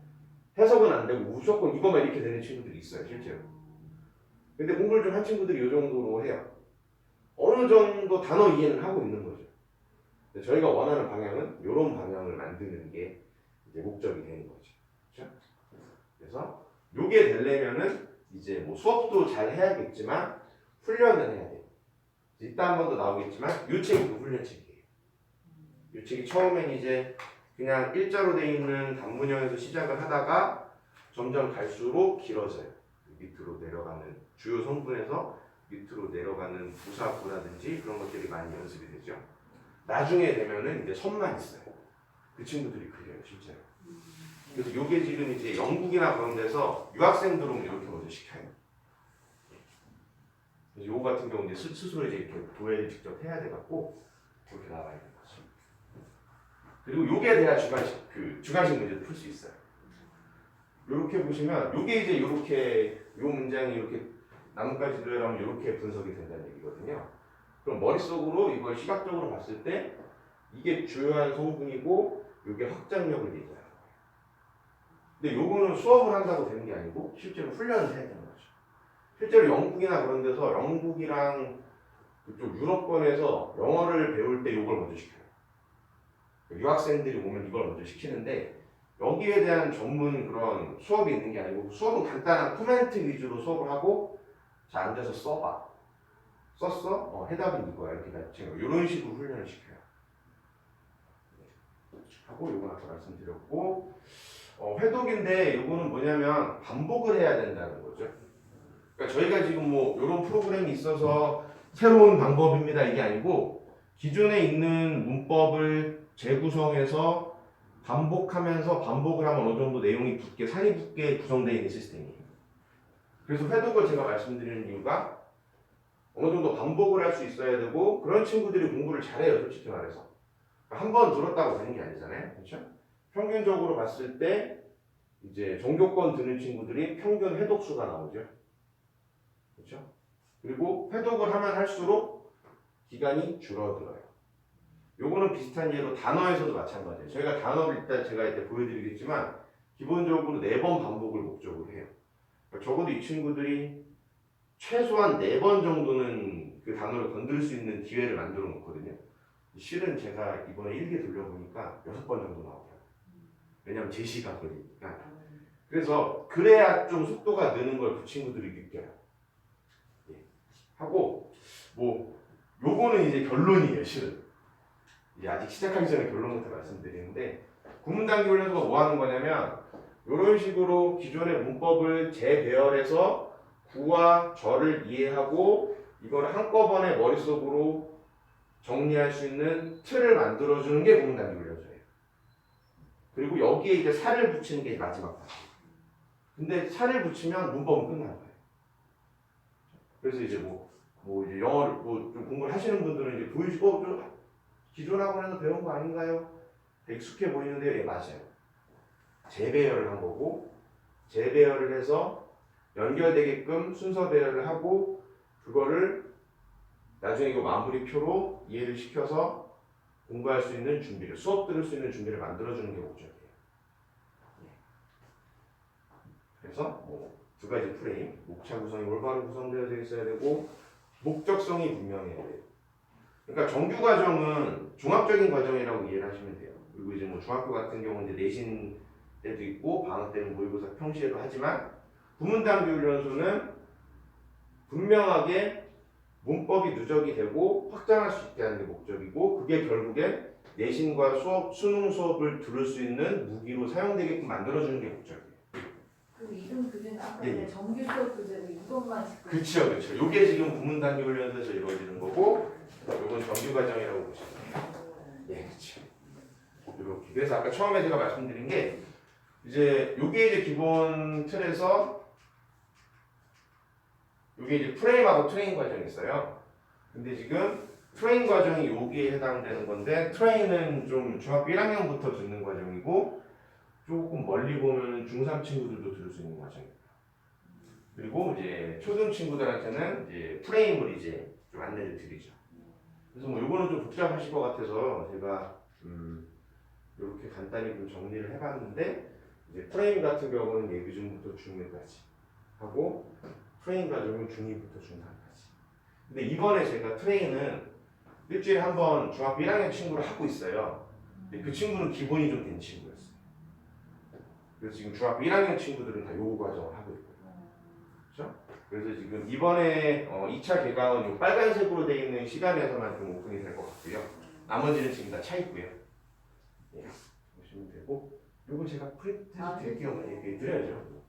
해석은 안 되고 무조건 이거만 이렇게 되는 친구들이 있어요, 실제로. 근데 공부를 좀 한 친구들이 이 정도로 해요. 어느 정도 단어 이해는 하고 있는 거죠. 근데 저희가 원하는 방향은 이런 방향을 만드는 게 이제 목적이 되는 거죠. 그렇죠? 그래서 요게 되려면은 이제 뭐 수업도 잘 해야겠지만 훈련을 해야 돼요. 이따 한 번 더 나오겠지만 요 책이 그 훈련책이에요. 요 책이 처음엔 이제 그냥 일자로 돼 있는 단문형에서 시작을 하다가 점점 갈수록 길어져요. 밑으로 내려가는 주요 성분에서 밑으로 내려가는 부사구라든지 그런 것들이 많이 연습이 되죠. 나중에 되면은 이제 선만 있어요. 그 친구들이 그려요, 실제로. 그래서 요게 지금 이제 영국이나 그런 데서 유학생들 오면 이렇게 먼저 시켜요. 그래서 요거 같은 경우 이제 스스로 이제 이렇게 도예를 직접 해야 돼갖고 이렇게 나와 있는 거죠. 그리고 요게 돼야 주관식 문제도 풀 수 있어요. 요렇게 보시면 요게 이제 요렇게 요 문장이 이렇게 나뭇가지 도예라면 이렇게 분석이 된다는 얘기거든요. 그럼 머릿속으로 이걸 시각적으로 봤을 때 이게 주요한 성분이고 이게 확장력을 얘기하는 거예요. 근데 요거는 수업을 한다고 되는 게 아니고 실제로 훈련을 해야 되는 거죠. 실제로 영국이나 그런 데서 영국이랑 그쪽 유럽권에서 영어를 배울 때 이걸 먼저 시켜요. 유학생들이 오면 이걸 먼저 시키는데 여기에 대한 전문 그런 수업이 있는 게 아니고 수업은 간단한 코멘트 위주로 수업을 하고 자 앉아서 써봐. 썼어? 해답은 이거야. 이렇게 지금 이런 식으로 훈련을 시켜요. 하고 요건 아까 말씀드렸고 회독인데 요거는 뭐냐면 반복을 해야 된다는 거죠. 그러니까 저희가 지금 뭐 이런 프로그램이 있어서 새로운 방법입니다 이게 아니고 기존에 있는 문법을 재구성해서 반복하면서 반복을 하면 어느 정도 내용이 붙게 살이 붙게 구성되어 있는 시스템이에요. 그래서 회독을 제가 말씀드리는 이유가 어느 정도 반복을 할 수 있어야 되고 그런 친구들이 공부를 잘해요. 솔직히 말해서. 한 번 들었다고 되는 게 아니잖아요. 그렇죠? 평균적으로 봤을 때 이제 종교권 드는 친구들이 평균 회독수가 나오죠. 그렇죠? 그리고 회독을 하면 할수록 기간이 줄어들어요. 요거는 비슷한 예로 단어에서도 마찬가지예요. 저희가 단어를 일단 제가 이제 보여드리겠지만 기본적으로 4번 반복을 목적으로 해요. 그러니까 적어도 이 친구들이 최소한 4번 정도는 그 단어를 건들 수 있는 기회를 만들어 놓거든요. 실은 제가 이번에 일기 돌려보니까 6번 정도 나오더라고요. 왜냐면 제시가 걸리니까. 그래서 그래야 좀 속도가 느는 걸 그 친구들이 느껴요. 예. 하고 뭐 요거는 이제 결론이에요. 실은 이제 아직 시작하기 전에 결론부터 말씀드리는데 구문단기 훈련소가 뭐 하는 거냐면 이런 식으로 기존의 문법을 재배열해서 구와 절을 이해하고 이걸 한꺼번에 머릿속으로 정리할 수 있는 틀을 만들어주는 게 구문단기 훈련소예요. 그리고 여기에 이제 살을 붙이는 게 마지막 단계. 근데 살을 붙이면 문법은 끝나는 거예요. 그래서 이제 뭐 이제 영어를 좀 공부를 하시는 분들은 이제 보이시고 좀 기존 학원에서 배운 거 아닌가요? 익숙해 보이는데 예, 맞아요. 재배열을 한 거고 재배열을 해서 연결되게끔 순서 배열을 하고 그거를 나중에 이거 마무리표로 이해를 시켜서 공부할 수 있는 준비를 수업 들을 수 있는 준비를 만들어주는 게 목적이에요. 그래서 뭐 2가지 프레임, 목차 구성이 올바로 구성되어 있어야 되고 목적성이 분명해야 돼요. 그러니까 정규 과정은 종합적인 과정이라고 이해를 하시면 돼요. 그리고 이제 뭐 중학교 같은 경우는 이제 내신 때도 있고 방학 때는 모의고사 평시에도 하지만 구문단기 훈련소는 분명하게 문법이 누적이 되고 확장할 수 있게 하는 게 목적이고 그게 결국엔 내신과 수업, 수능 수업을 들을 수 있는 무기로 사용되게끔 만들어주는 게 목적이에요. 그 이름 교재는 아까 예. 정규 수업 교재로 이것만 찍고 그렇죠, 그렇죠. 요게 지금 구문단기 훈련소에서 이루어지는 거고 요건 정규 과정이라고 보시면 돼요. 예, 그렇죠. 이렇게. 그래서 아까 처음에 제가 말씀드린 게 이제 요게 이제 기본 틀에서 요게 이제 프레임하고 트레인 과정이 있어요. 근데 지금 트레인 과정이 여기에 해당되는 건데 트레인은 좀 중학교 1학년부터 듣는 과정이고 조금 멀리 보면 중3 친구들도 들을 수 있는 과정입니다. 그리고 이제 초등 친구들한테는 이제 프레임을 이제 좀 안내를 드리죠. 그래서 뭐 요거는 좀 복잡하실 것 같아서 제가 이렇게 간단히 좀 정리를 해봤는데 이제 프레임 같은 경우는 예비중부터 중1까지 하고 트레인 과정은 중2부터 중3까지. 근데 이번에 제가 트레인은 일주일에 한 번 중학교 1학년 친구를 하고 있어요. 근데 그 친구는 기본이 좀 된 친구였어요. 그래서 지금 중학교 1학년 친구들은 다 요 과정을 하고 있거든요. 그렇죠? 그래서 지금 이번에 2차 개강은 요 빨간색으로 되어 있는 시간에서만 좀 오픈이 될 것 같고요. 나머지는 지금 다 차 있고요. 예, 보시면 되고 요거 제가 프린트 드릴게요. 얘기해 드려야죠.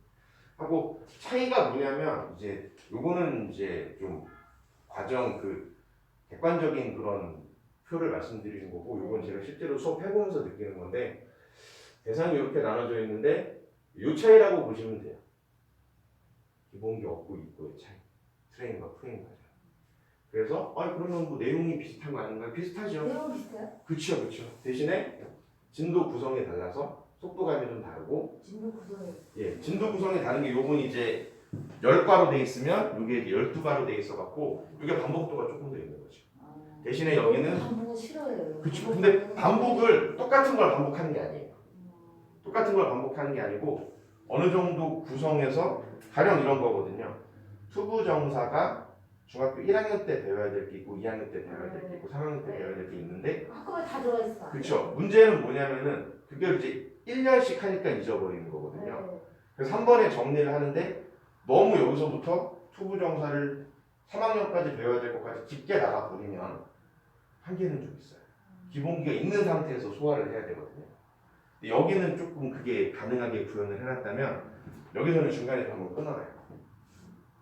하고 차이가 뭐냐면 이제 요거는 이제 좀 과정 그 객관적인 그런 표를 말씀드리는 거고 요건 제가 실제로 수업해보면서 느끼는 건데 대상이 이렇게 나눠져 있는데 요 차이라고 보시면 돼요. 기본기 없고 있고의 차이. 트레인과 프레임 과정. 그래서 그러면 뭐 내용이 비슷한 거 아닌가요? 비슷하죠. 내용 비슷해요? 그렇죠, 그렇죠. 대신에 진도 구성이 달라서 속도감이 좀 다르고 진도 구성이 예, 진도 구성이 다른 게 요건 이제 10과로 돼 있으면 요게 이제 12과로 돼 있어 갖고 요게 반복도가 조금 더 있는 거죠. 대신에 여기는 반복은 싫어해요. 그렇죠. 근데 반복을 똑같은 걸 반복하는 게 아니에요. 똑같은 걸 반복하는 게 아니고 어느 정도 구성해서 가령 이런 거거든요. 투부정사가 중학교 1학년 때 배워야 될 게 있고 2학년 때 배워야 될 게 있고 3학년 때 배워야 될 게 있는데 한꺼번에 다 들어가 있어. 그렇죠. 문제는 뭐냐면은 그게 이제 1년씩 하니까 잊어버리는 거거든요. 그래서 한 번에 정리를 하는데 너무 여기서부터 투부정사를 3학년까지 배워야 될 것까지 깊게 나가버리면 한계는 좀 있어요. 기본기가 있는 상태에서 소화를 해야 되거든요. 근데 여기는 조금 그게 가능하게 구현을 해놨다면 여기서는 중간에 한번 끊어놔요.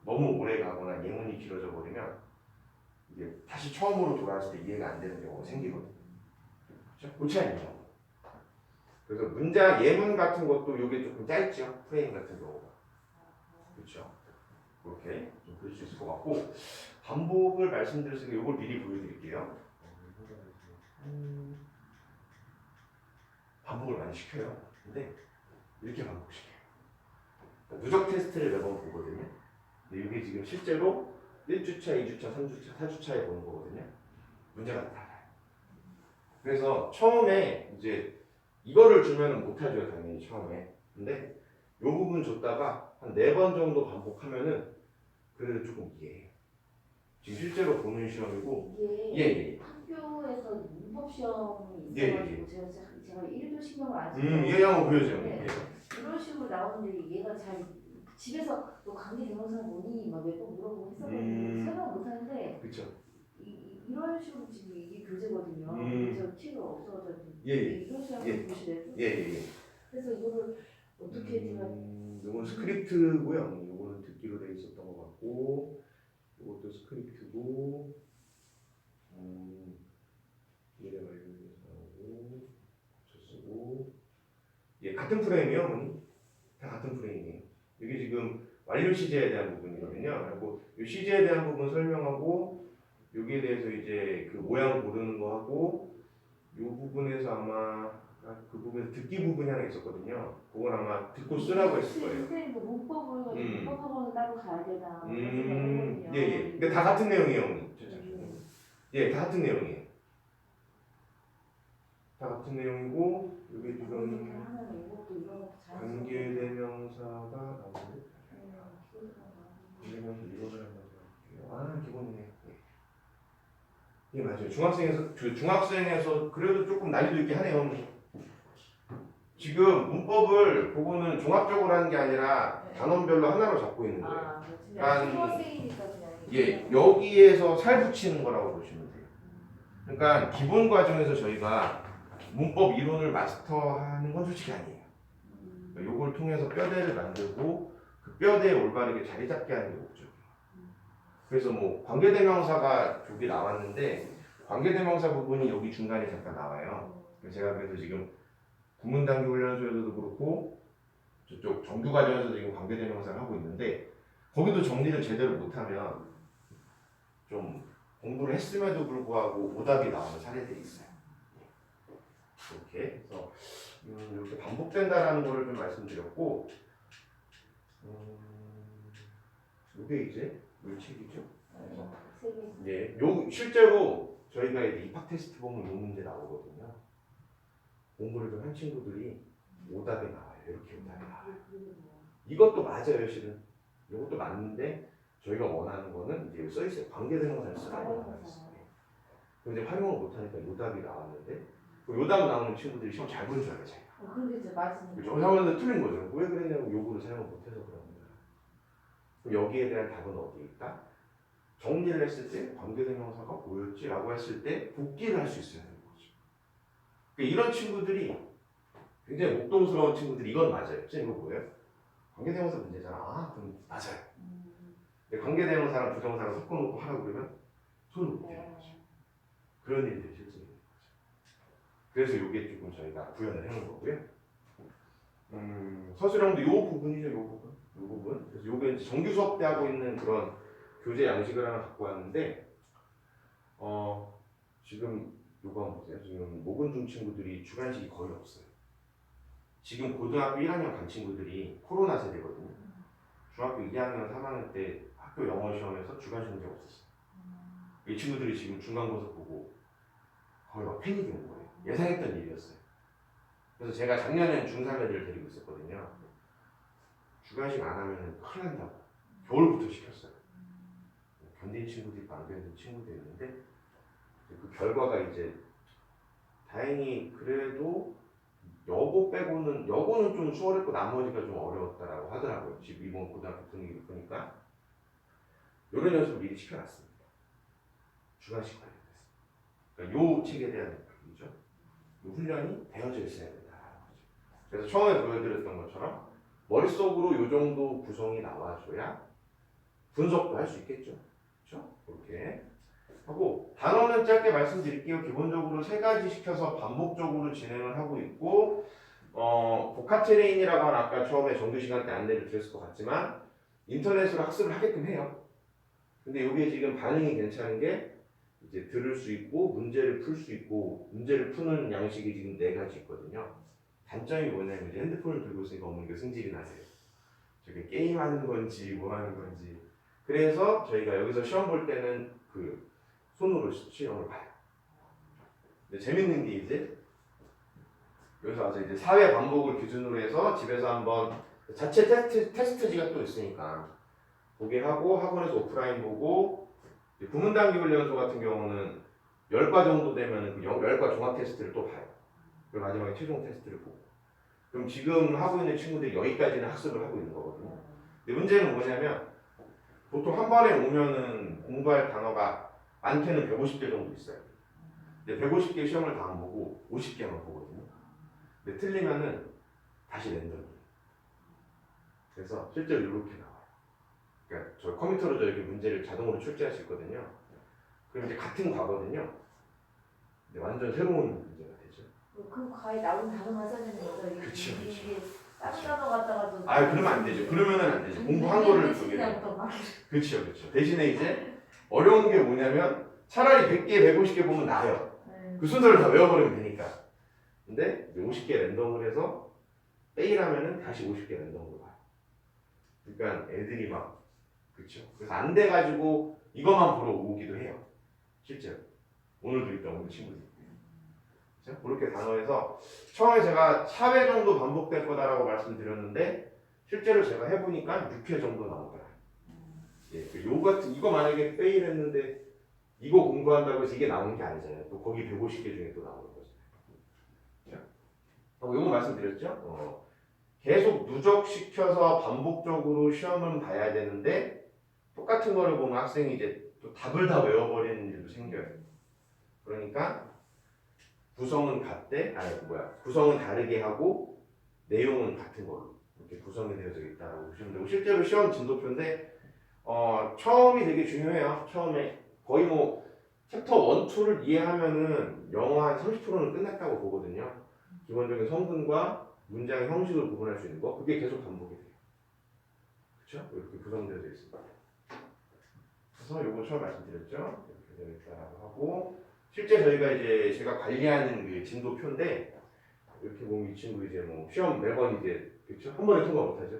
너무 오래 가거나 예문이 길어져 버리면 이게 다시 처음으로 돌아왔을 때 이해가 안 되는 경우가 생기거든요. 그렇죠? 그렇지 않죠? 그래서 문장 예문 같은 것도 이게 조금 짧죠. 프레임 같은 경우가. 그렇죠? 그렇게 좀 볼 수 있을 것 같고 반복을 말씀드렸으니까 이걸 미리 보여드릴게요. 반복을 많이 시켜요. 근데 이렇게 반복시켜요. 누적 테스트를 매번 보거든요. 근데 이게 지금 실제로 1주차, 2주차, 3주차, 4주차에 보는 거거든요. 문제가 달라요. 그래서 처음에 이제 이거를 주면은 못하죠, 당연히 처음에. 근데 이 부분 줬다가 한 4번 정도 반복하면은 그래도 조금 이해해요. 지금 실제로 보는 시험이고. 이게 예. 학교에서 문법 시험이 예, 있어가지고 제가 1도 신경을 안 써서 얘 한번 보여줘요. 네. 예. 이런 식으로 나오는데 얘가 잘 집에서 너 관계 대명사 뭐니? 막 몇 번 물어보고 했었거든요. 설명 못 하는데 그렇죠. 이런 식으로 지금 이게 교재거든요. 그래서 티가 없어서 예. 이런 식으로 예. 보시래요. 예. 그래서 이거를 어떻게 제가 요건 스크립트고요. 요거는 듣기로 돼 있었던 것 같고, 요것도 스크립트고, 미래 완료해서 하고, 쓰고, 예, 같은 프레임이요, 어머니? 다 같은 프레임이에요. 이게 지금 완료 시제에 대한 부분이거든요. 그리고 이 시제에 대한 부분 설명하고, 여기에 대해서 이제 그 모양 고르는 거 하고, 이 부분에서 아마 그 부분에서 듣기 부분이 하나 있었거든요. 그건 아마 듣고 쓰라고 했을 거예요. 선생님도 문법을 문법학원을 따로 가야 되나 예. 근데 다 같은 내용이에요, 어머니. 예, 다 같은 내용이에요. 다 같은 내용이고, 여기 지금 관계대명사가 나오는데, 관계대명사 이거를 한번 해볼게요. 아, 기본이네. 예, 맞아요. 중학생에서 그래도 조금 난이도 있게 하네요. 지금 문법을 보고는 종합적으로 하는 게 아니라 단원별로 하나로 잡고 있는 거예요. 예, 여기에서 살 붙이는 거라고 보시면 돼요. 그러니까 기본 과정에서 저희가 문법 이론을 마스터하는 건 솔직히 아니에요. 요걸 통해서 뼈대를 만들고 그 뼈대에 올바르게 자리 잡게 하는 게 목적이에요. 그래서 뭐 관계대명사가 여기 나왔는데 관계대명사 부분이 여기 중간에 잠깐 나와요. 그래서 제가 그래서 지금 국문단계훈련소에서도 그렇고 저쪽 정규과정에서도 지금 관계대명사를 하고 있는데 거기도 정리를 제대로 못하면 좀 공부를 했음에도 불구하고 오답이 나오는 사례들이 있어요. 이렇게 그래서 이렇게 반복된다라는 거를 좀 말씀드렸고 이게 이제 물책이죠. 예, 요 실제로 저희가 이제 입학 테스트 보면 요 문제 나오거든요. 공부를 좀 한 친구들이 오답이 나와요. 이렇게 오답이 나와요. 이것도 맞아요, 실은. 이것도 맞는데 저희가 원하는 거는 이제 써 있어요. 관계대명사를 쓰라고 나와 있어요. 근데 활용을 못하니까 오답이 나왔는데 그 오답 나오는 친구들이 시험 잘 본 줄 알아요, 자기가. 그게 맞습니다. 그렇죠. 하면 틀린 거죠. 왜 그랬냐고 요구를 사용을 못해서 그런 거예요. 그럼 여기에 대한 답은 어디에 있다? 정리를 했을 때 관계대명사가 뭐였지? 라고 했을 때 복기를 할 수 있어야 되는 거죠. 그러니까 이런 친구들이 굉장히 목동스러운 친구들이 이건 맞아요. 선생님 이거 뭐예요? 관계대명사 문제잖아. 아, 그럼 맞아요. 근데 관계대명사랑 부정사랑 섞어놓고 하라고 그러면 손을 못 대는 거죠. 그런 일들이 실제 있는 거죠. 그래서 이게 조금 저희가 구현을 해놓은 거고요. 서술형도 이 부분이죠, 이 부분. 그래서 이게 이제 정규 수업 때 하고 있는 그런 교재 양식을 하나 갖고 왔는데, 지금 요거 한번 보세요. 지금 목은중 친구들이 주간식이 거의 없어요. 지금 고등학교 1학년 간 친구들이 코로나 세대거든요. 중학교 2학년, 3학년 때 학교 영어 시험에서 주간식 문제가 없었어요. 이 친구들이 지금 중간고사 보고 거의 막 패닉이 온 거예요. 예상했던 일이었어요. 그래서 제가 작년에 중3 애들을 데리고 있었거든요. 주간식 안 하면 큰일 난다고. 겨울부터 시켰어요. 견딘 친구도 있고 안 견딘 친구도 있는데 그 결과가 이제 다행히 그래도 여고는 좀 수월했고 나머지가 좀 어려웠다라고 하더라고요. 지금 이번 고등학교 분위기를 보니까 이런 연습을 미리 시켜놨습니다. 주간식 관련해서. 그러니까 요 책에 대한 얘기죠. 요 훈련이 되어져 있어야 된다라는 거죠. 그래서 처음에 보여드렸던 것처럼 머릿속으로 요 정도 구성이 나와줘야 분석도 할 수 있겠죠. 그렇죠? 이렇게 하고 단어는 짧게 말씀드릴게요. 기본적으로 3가지 시켜서 반복적으로 진행을 하고 있고 복합 트레인이라고 한 아까 처음에 정규 시간 때 안내를 드렸을 것 같지만 인터넷으로 학습을 하게끔 해요. 근데 이게 지금 반응이 괜찮은 게 이제 들을 수 있고 문제를 풀 수 있고 문제를 푸는 양식이 지금 4가지 있거든요. 단점이 뭐냐면 이제 핸드폰을 들고 있으니까 어머니가 승질이 나세요. 저게 게임하는 건지 뭐 하는 건지. 그래서 저희가 여기서 시험 볼 때는 그 손으로 시험을 봐요. 근데 재밌는 게 이제 여기서 와서 이제 4회 반복을 기준으로 해서 집에서 한번 자체 테스트지가 또 있으니까 보게 하고 학원에서 오프라인 보고 구문단기 훈련소 같은 경우는 10과 정도 되면 그 10과 종합 테스트를 또 봐요. 그리고 마지막에 최종 테스트를 보고. 그럼 지금 하고 있는 친구들이 여기까지는 학습을 하고 있는 거거든요. 근데 문제는 뭐냐면 보통 한 번에 오면은 공부할 단어가 많게는 150개 정도 있어요. 근데 150개 시험을 다 안 보고 50개만 보거든요. 근데 틀리면은 다시 랜덤이에요. 그래서 실제로 이렇게 나와요. 그러니까 저 컴퓨터로 이렇게 문제를 자동으로 출제할 수 있거든요. 그럼 이제 같은 과거든요. 근데 완전 새로운 문제가 되죠. 그 과에 나온 단어만 써야 되는 거죠? 그쵸, 그쵸. 이게 다른 단어 갖다가도 아 그러면 안 되죠. 그러면은 안 되죠. 공부한 거를 보게 돼요. 막 그렇죠, 그렇죠. 대신에 이제 어려운 게 뭐냐면 차라리 100개, 150개 보면 나아요. 그 순서를 다 외워버리면 되니까. 근데 이제 50개 랜덤을 해서 빼이라면은 다시 50개 랜덤으로 봐요. 그러니까 애들이 막 그렇죠. 그래서 안 돼가지고 이것만 보러 오기도 해요. 실제로. 오늘도 있다 오늘 친구들. 그렇죠? 그렇게 단어에서 처음에 제가 4회 정도 반복될 거다라고 말씀드렸는데 실제로 제가 해보니까 6회 정도 나오더라고요. 예, 요 같은 이거 만약에 페일 했는데 이거 공부한다고 해서 이게 나오는 게 아니잖아요. 또 거기 150개 중에 또 나오는 거죠. 요거 말씀드렸죠? 계속 누적시켜서 반복적으로 시험은 봐야 되는데 똑같은 거를 보면 학생이 이제 또 답을 다 외워버리는 일도 생겨요. 그러니까 구성은 구성은 다르게 하고 내용은 같은 걸로 이렇게 구성이 되어져 있다고 보시면 되고 실제로 시험 진도표인데 처음이 되게 중요해요. 처음에 거의 뭐 챕터 1, 2를 이해하면은 영어 한 30%는 끝났다고 보거든요. 기본적인 성분과 문장의 형식을 구분할 수 있는 거 그게 계속 반복이 돼요. 그렇죠? 이렇게 구성되어 있습니다. 그래서 요거 처음 말씀드렸죠. 이렇게 되어 있다라고 하고 실제 저희가 이제 제가 관리하는 그 진도표인데 이렇게 보면 이 친구 이제 뭐 시험 매번 이제 그렇죠? 한 번에 통과 못하죠.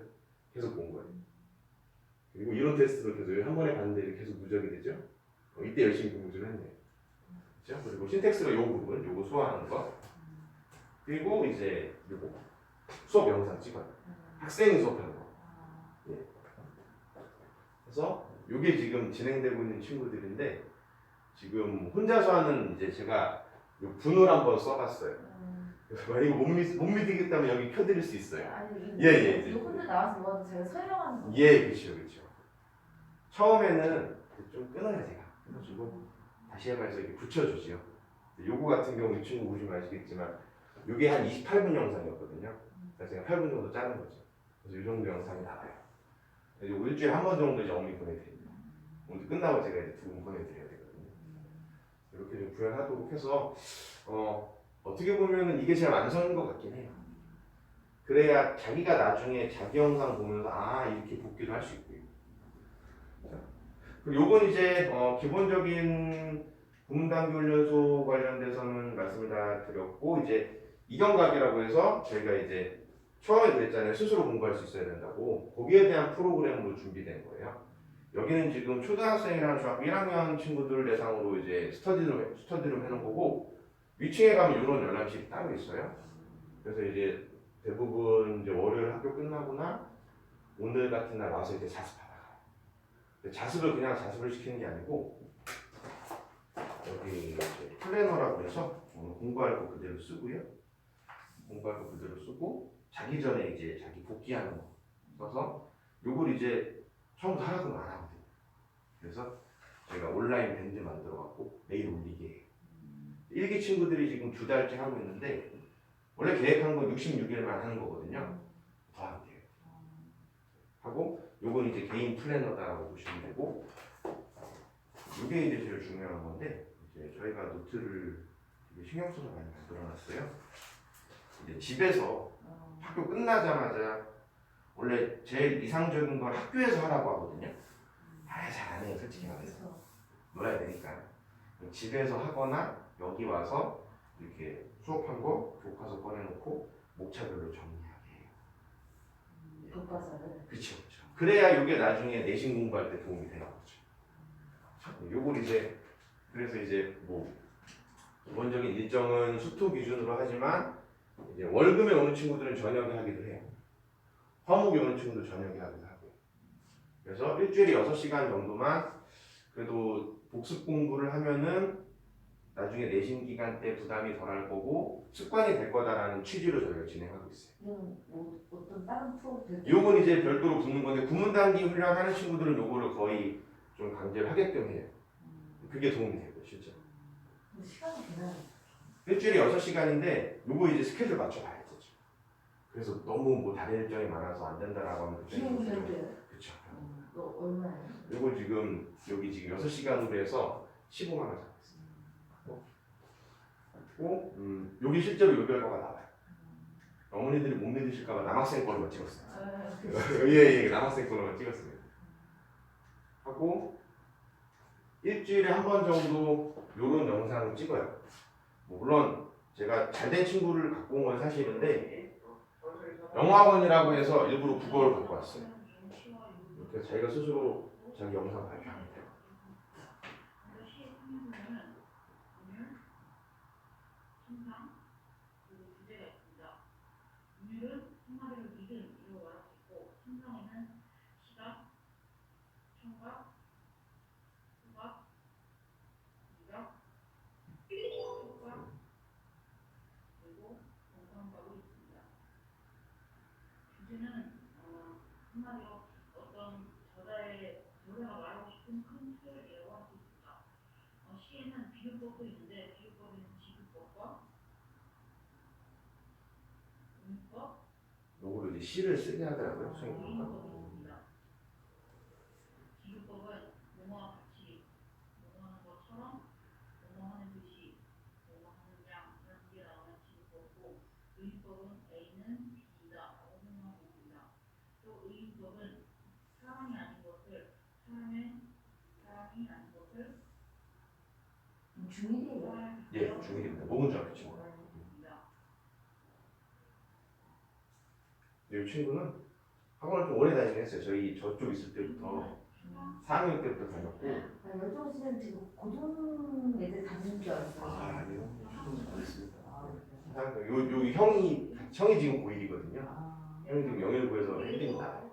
계속 본 거예요. 그리고 이론 테스트도 계속 한 번에 봤는데 계속 누적이 되죠. 이때 열심히 공부 좀 했네요. 그렇죠? 그리고 신텍스가 요 부분, 요거 소화하는 거. 그리고 이제 요거 수업 영상 찍어요. 학생이 수업하는 거. 예. 그래서 요게 지금 진행되고 있는 친구들인데 지금 혼자서 하는 이제 제가 요 분을 한번 써봤어요. 그래서 이거 못 믿겠다면 여기 켜드릴 수 있어요. 아니 예. 이거 혼자 나와서 뭐하든 제가 설명하는 거. 예, 그렇죠. 처음에는 좀 끊어요 제가. 끊어주고 다시 해봐서 이렇게 붙여주지요. 요거 같은 경우 이 친구 보시면 아시겠지만 요게 한 28분 영상이었거든요. 그래서 제가 8분 정도 자른 거죠. 그래서 이 정도 영상이 나와요. 그래서 일주일에 한 번 정도 이제 어머니 보내드립니다. 오늘 끝나고 제가 이제 2분 보내드려야 되거든요. 이렇게 좀 구현하도록 해서 어떻게 보면은 이게 제일 완성인 것 같긴 해요. 그래야 자기가 나중에 자기 영상 보면서 이렇게 복기를 할 수 있고요. 그리고 요건 이제 기본적인 구문단기 훈련소 관련돼서는 말씀을 다 드렸고 이제 이경각이라고 해서 저희가 이제 처음에 그랬잖아요. 스스로 공부할 수 있어야 된다고. 거기에 대한 프로그램으로 준비된 거예요. 여기는 지금 초등학생이랑 중학교 1학년 친구들 대상으로 이제 스터디룸 해놓은 거고 위층에 가면 이런 열람실이 따로 있어요. 그래서 이제 대부분 이제 월요일 학교 끝나거나 오늘 같은 날 와서 이제 자습하다가 자습을 그냥 자습을 시키는 게 아니고 여기 이제 플래너라고 해서 공부할 거 그대로 쓰고요. 공부할 거 그대로 쓰고 자기 전에 이제 자기 복귀하는 거 써서 요걸 이제 처음부터 하라고는 안 하거든요. 그래서 저희가 온라인 밴드 만들어 갖고 매일 올리게 해요. 1기 친구들이 지금 2달째 하고 있는데 원래 계획한 건 66일만 하는 거거든요. 더 하면 돼요. 하고 요건 이제 개인 플래너다라고 보시면 되고 이게 이제 제일 중요한 건데 이제 저희가 노트를 되게 신경 써서 많이 만들어놨어요. 이제 집에서 학교 끝나자마자 원래 제일 이상적인 걸 학교에서 하라고 하거든요. 잘 안 해요, 솔직히 말해서. 그렇죠. 놀아야 되니까. 집에서 하거나 여기 와서 이렇게 수업한 거 교과서 꺼내놓고 목차별로 정리하게 해요. 교과서를. 그렇죠. 그래야 이게 나중에 내신 공부할 때 도움이 되는 거죠. 요걸 이제 그래서 이제 뭐 기본적인 일정은 수토 기준으로 하지만 이제 월금에 오는 친구들은 저녁에 하기도 해요. 화목에 오는 친구도 저녁에 하기도 하고. 그래서 일주일에 6시간 정도만 그래도 복습 공부를 하면은 나중에 내신 기간 때 부담이 덜할 거고 습관이 될 거다라는 취지로 저희가 진행하고 있어요. 이건 뭐 어떤 다른 프로 될 요건 이제 별도로 붙는 건데 구문단기 훈련하는 친구들은 요거를 거의 좀 강제를 하게끔 해요. 그게 도움이 되고요, 실제로. 시간이 되나요? 일주일에 6시간인데 요거 이제 스케줄 맞춰봐야 되죠. 그래서 너무 뭐 다른 일정이 많아서 안 된다라고 하면 그때 비용 별도요? 그쵸. 너 얼마예요? 요거 지금 여기 지금 6시간으로 해서 15만 원 잡고 있어요. 그리고 여기 실제로 요 결과가 나와요. 어머니들이 못 믿으실까봐 남학생 걸로만 찍었어요. 예, 남학생 걸로만 찍었습니다. 하고 일주일에 한 번 정도 요런 영상을 찍어요. 뭐 물론 제가 잘된 친구를 갖고 온 건 사실인데 영어학원이라고 해서 일부러 국어를 갖고 왔어요. 그래서 자기가 스스로 자기 영상 발표합니다. 요거를 이제 시를 쓰게 하더라고요. 선생님과. 중일이에요? 예, 중1입니다. 모근중학교 친구. 이 친구는 학원을 좀 오래 다니긴 했어요. 저희 저쪽 있을 때부터 4학년 때부터 다녔고. 열정 씨는 지금 고등 애들 다니는 줄 알았어요. 아니요. 요 형이 지금 고1이거든요. 형이 지금 영일고에서 1등 나와요.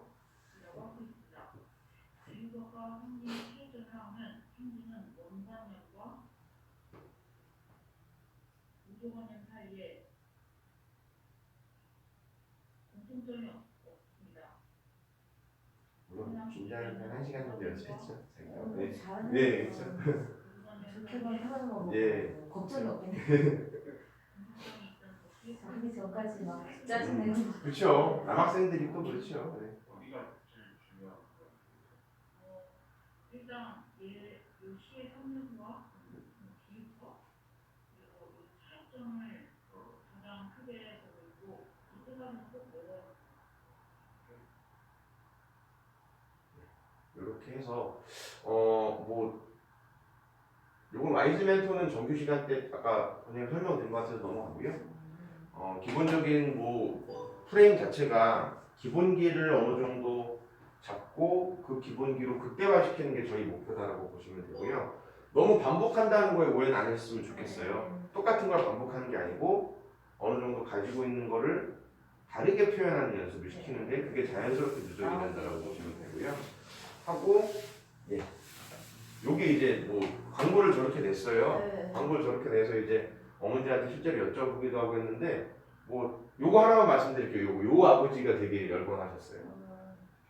물론 준비하는 한 1시간 정도 연습했죠. 네, 잘하는 네, 그렇죠. 좋게만 하는 거 예. 걱정이 없겠네. 자기 전까지 막 짜증내는 거. 그렇죠. 남학생들이 또 그렇죠. 네. 이렇게 해서 뭐 요건 와이즈 멘토는 정규 시간 때 아까 선생님 설명드린 것 같아서 넘어가고요. 기본적인 뭐 프레임 자체가 기본기를 어느 정도 잡고 그 기본기로 극대화시키는 게 저희 목표다라고 보시면 되고요. 너무 반복한다는 거에 오해는 안 했으면 좋겠어요. 똑같은 걸 반복하는 게 아니고 어느 정도 가지고 있는 거를 다르게 표현하는 연습을 시키는데 그게 자연스럽게 누적이 된다라고 보시면 되고요. 하고 예. 요게 이제 뭐 광고를 저렇게 냈어요. 네. 광고를 저렇게 내서 이제 어머니한테 실제로 여쭤보기도 하고 했는데 뭐 요거 하나만 말씀드릴게요. 요 아버지가 되게 열광하셨어요.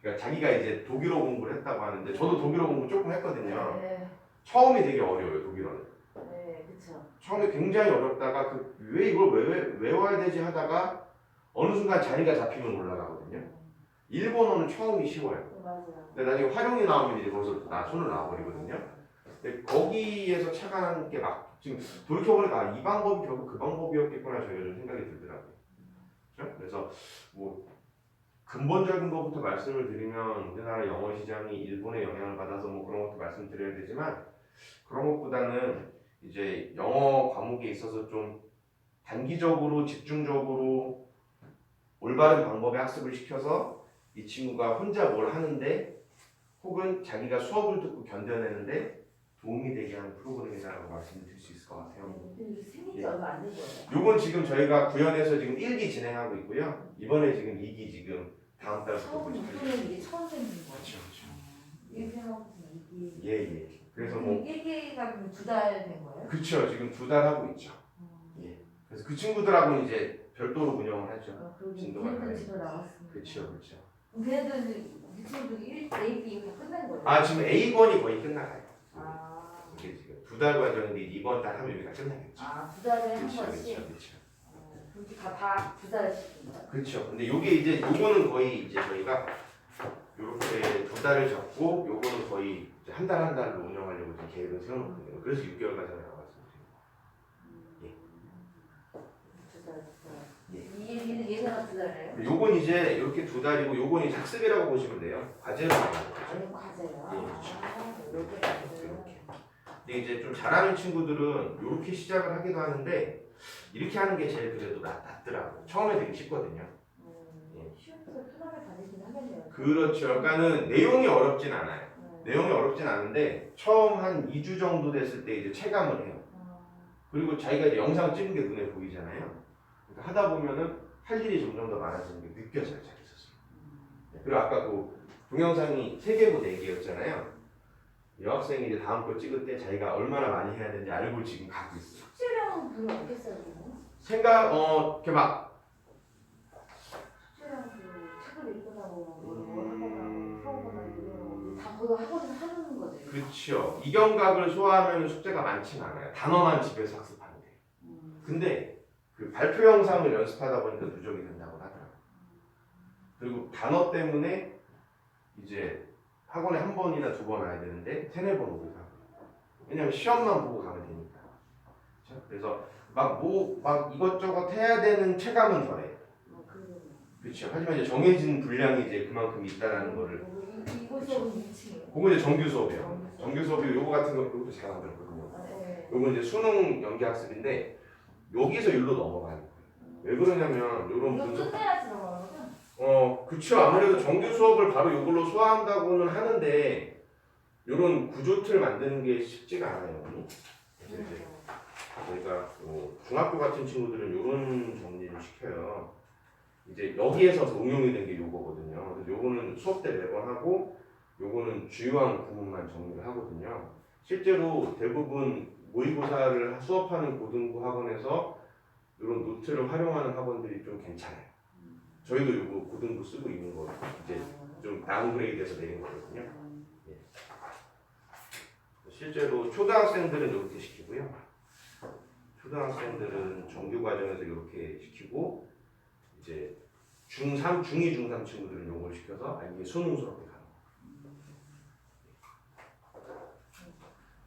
그러니까 자기가 이제 독일어 공부를 했다고 하는데 저도 독일어 공부 조금 했거든요. 네, 처음이 되게 어려워요, 독일어는. 네, 그렇죠. 처음에 굉장히 어렵다가 왜 이걸 외워야 되지 하다가 어느 순간 자리가 잡히면 올라가거든요. 일본어는 처음이 쉬워요. 맞아요. 근데 나중에 활용이 나오면 이제 거기서 손을 놔버리거든요. 근데 거기에서 착안하는 게 막 지금 돌이켜보니까 이 방법이 결국 그 방법이었겠구나 저희가 좀 생각이 들더라고요. 그렇죠? 그래서 뭐 근본적인 것부터 말씀을 드리면 우리나라 영어 시장이 일본의 영향을 받아서 뭐 그런 것도 말씀드려야 되지만 그런 것보다는 이제 영어 과목에 있어서 좀 단기적으로 집중적으로 올바른 방법의 학습을 시켜서 이 친구가 혼자 뭘 하는데 혹은 자기가 수업을 듣고 견뎌내는데 도움이 되게 하는 프로그램이라고 말씀드릴 수 있을 것 같아요. 근데 생긴 지 예. 얼마 안 된 거예요. 요건 지금 저희가 구현해서 지금 1기 진행하고 있고요. 이번에 지금 2기 지금 다음 달부터 처음 보시면 목표는 이게 처음 생긴 거예요. 그렇죠, 그렇죠. 이렇게 하고 이게 예. 그래서 뭐 1기가 2달 된 거예요? 그렇죠. 지금 2달 하고 있죠. 예. 그래서 그 친구들하고는 이제 별도로 운영을 하죠. 그리고 진도가 걔네들은 다르죠. 집에 나왔습니다. 그렇죠. 그럼 걔네들은 이 친구들이 1, A, B 이거 다 끝난 거예요? 아 지금 A권이 거의 끝나가요. 아, 이게 지금 2달 과정인데 이번 달 하면 여기가 끝나겠죠. 2달에 한 그렇죠. 번씩? 그렇죠. 그렇게 다 2달씩인 거예요? 그렇죠. 근데 요게 이제 요거는 거의 이제 저희가 요렇게 2달을 잡고 요거는 거의 이제 한 달로 운영하려고 지금 계획을 세워놓거든요. 그래서 6개월 과정이라고 말씀드려요. 2달. 예. 이 얘기는 얘네가 2달이에요? 요건 이제 이렇게 2달이고 요건 이제 학습이라고 보시면 돼요. 과제로 나가는 거죠. 아니 과제요? 예, 그렇죠. 이렇게 이렇게. 근데 이제 좀 잘하는 친구들은 이렇게 시작을 하기도 하는데 이렇게 하는 게 제일 그래도 낫더라고요. 처음에 되게 쉽거든요. 예. 쉬우면서 편하게 다니긴 하겠네요. 그렇죠. 그러니까는 내용이 어렵진 않아요. 내용이 어렵진 않은데 처음 한 2주 정도 됐을 때 이제 체감을 해요. 그리고 자기가 이제 영상 찍은 게 눈에 보이잖아요. 그러니까 하다 보면은 할 일이 점점 더 많아지는 게 느껴져요, 자기 스스로. 그리고 아까 그 동영상이 3개고 4개였잖아요. 여학생이 이제 다음 거 찍을 때 자기가 얼마나 많이 해야 되는지 알고 지금 가고 있어요. 숙제량은 별로 없겠어요, 그거? 이렇게 막 숙제량 책을 읽거나 뭐 하거나 써보거나 이런 다 거의 학원에서 하는 거죠. 그렇죠. 이경각을 소화하면 숙제가 많지는 않아요. 단어만 집에서 학습하면 돼요. 근데 그 발표 영상을 연습하다 보니까 누적이 된다고 하더라고요. 그리고 단어 때문에 이제 학원에 한 번이나 2번 와야 되는데 3-4번 오기도 하고. 왜냐면 시험만 보고 가면 되니까. 그렇죠? 그래서 막 이것저것 해야 되는 체감은 덜해요. 그렇죠. 하지만 이제 정해진 분량이 이제 그만큼 있다라는 거를. 이거 수업은 2층이에요? 그거 이제 정규 수업이에요. 정규 수업이 요거 같은 거 요것도 잘 만들었거든요. 요거 이제 수능 연계 학습인데 여기서 일로 넘어가는 거예요. 왜 그러냐면 요런 이거 분석. 끝내야지 넘어가는 거죠? 그쵸. 아무래도 정규 수업을 바로 이걸로 소화한다고는 하는데 이런 구조틀 만드는 게 쉽지가 않아요. 그래서 이제 저희가 중학교 같은 친구들은 이런 정리를 시켜요. 이제 여기에서 응용이 된 게 요거거든요. 그래서 요거는 수업 때 매번 하고 요거는 주요한 부분만 정리를 하거든요. 실제로 대부분 모의고사를 수업하는 고등부 학원에서 이런 노트를 활용하는 학원들이 좀 괜찮아요. 저희도 이거 고등부 쓰고 있는 거 이제 좀 다운그레이드해서 내린 거거든요. 예. 실제로 초등학생들은 이렇게 시키고요. 초등학생들은 정규 과정에서 이렇게 시키고 이제 중3, 중2, 중3 친구들은 이걸 시켜서 이게 수능 수업에 가는 거예요.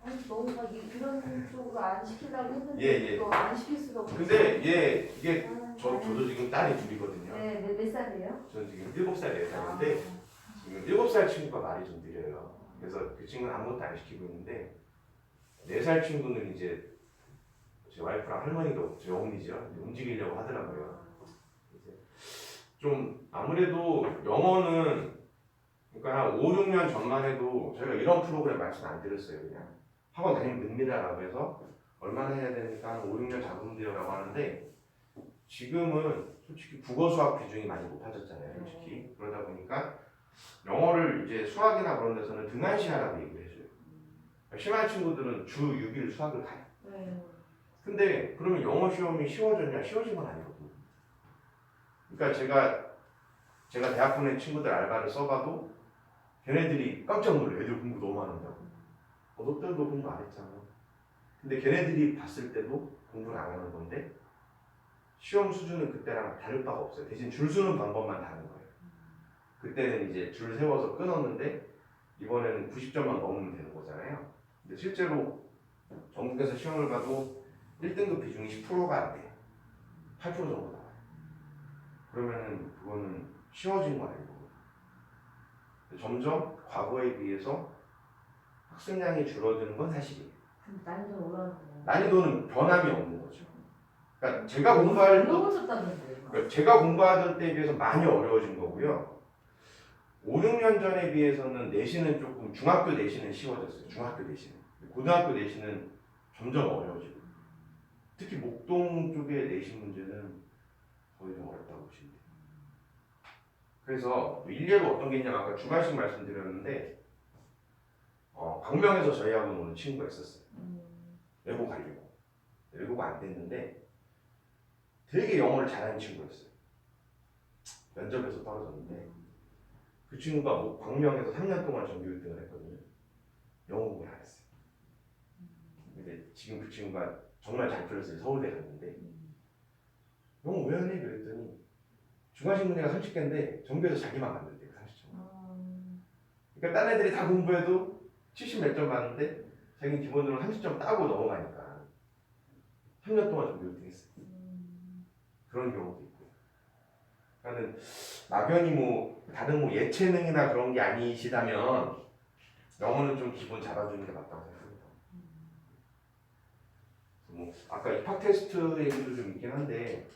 아니 너무 막 이런 쪽으로 안 시키려고 했는데 예. 또 안 시킬 수가 없어요. 근데 이게 저도 지금 딸이 둘이거든요. 네, 몇 살이에요? 저는 지금 7살, 4살인데 지금 7살 친구가 말이 좀 느려요. 그래서 그 친구는 아무것도 안 시키고 있는데 4살 친구는 이제 제 와이프랑 할머니도 제 어머니죠. 움직이려고 하더라고요. 이제 좀 아무래도 영어는 그러니까 한 5, 6년 전만 해도 저희가 이런 프로그램 말씀 안 드렸어요. 그냥 학원 다니면 늡니다라고 해서 얼마나 해야 되니까 한 5, 6년 잡으면 돼요라고 하는데 지금은 솔직히 국어 수학 비중이 많이 높아졌잖아요. 솔직히 그러다 보니까 영어를 이제 수학이나 그런 데서는 등한시하라고 얘기를 해줘요. 심한 친구들은 주 6일 수학을 가요. 근데 그러면 영어 시험이 쉬워졌냐? 쉬워진 건 아니거든요. 그러니까 제가 대학 보낸 친구들 알바를 써봐도 걔네들이 깜짝 놀래요. 애들 공부 너무 안 한다고. 너 때도 공부 안 했잖아. 근데 걔네들이 봤을 때도 공부를 안 하는 건데 시험 수준은 그때랑 다를 바가 없어요. 대신 줄 서는 방법만 다른 거예요. 그때는 이제 줄 세워서 끊었는데 이번에는 90점만 넘으면 되는 거잖아요. 근데 실제로 전국에서 시험을 봐도 1등급 비중이 10%가 안 돼요. 8% 정도 나와요. 그러면은 그거는 쉬워진 건 아니고 점점 과거에 비해서 학습량이 줄어드는 건 사실이에요. 난이도 올라가는 거예요. 난이도는 변함이 없는 거죠. 그러니까 제가 공부할 어려워졌다는데. 제가 공부하던 때에 비해서 많이 어려워진 거고요. 5, 6년 전에 비해서는 내신은 조금 중학교 내신은 쉬워졌어요. 중학교 내신은. 고등학교 내신은 점점 어려워지고 특히 목동 쪽의 내신 문제는 거의 좀 어렵다고 보시면 돼요. 그래서 일례로 어떤 게 있냐면 아까 주관식 말씀드렸는데 광명에서 저희하고 노는 친구가 있었어요. 외고 가려고. 외고가 안 됐는데 되게 영어를 잘하는 친구였어요. 면접에서 떨어졌는데 그 친구가 뭐 광명에서 3년 동안 정규 1등을 했거든요. 영어 공부를 안 했어요. 근데 지금 그 친구가 정말 잘 풀렸어요. 서울대 갔는데 영어 왜 안 해? 그랬더니 중간식 문제가 30개인데 정규에서 자기만 만든대요. 30점. 그러니까 딴 애들이 다 공부해도 70 몇 점 받는데 자기는 기본적으로 30점 따고 넘어가니까 3년 동안 정규 1등 했어요. 그런 경우도 있고요. 그러니까 막연히 뭐 다른 뭐 예체능이나 그런 게 아니시다면 영어는 좀 기본 잡아주는 게 맞다고 생각합니다. 뭐 아까 입학 테스트 얘기도 좀 있긴 한데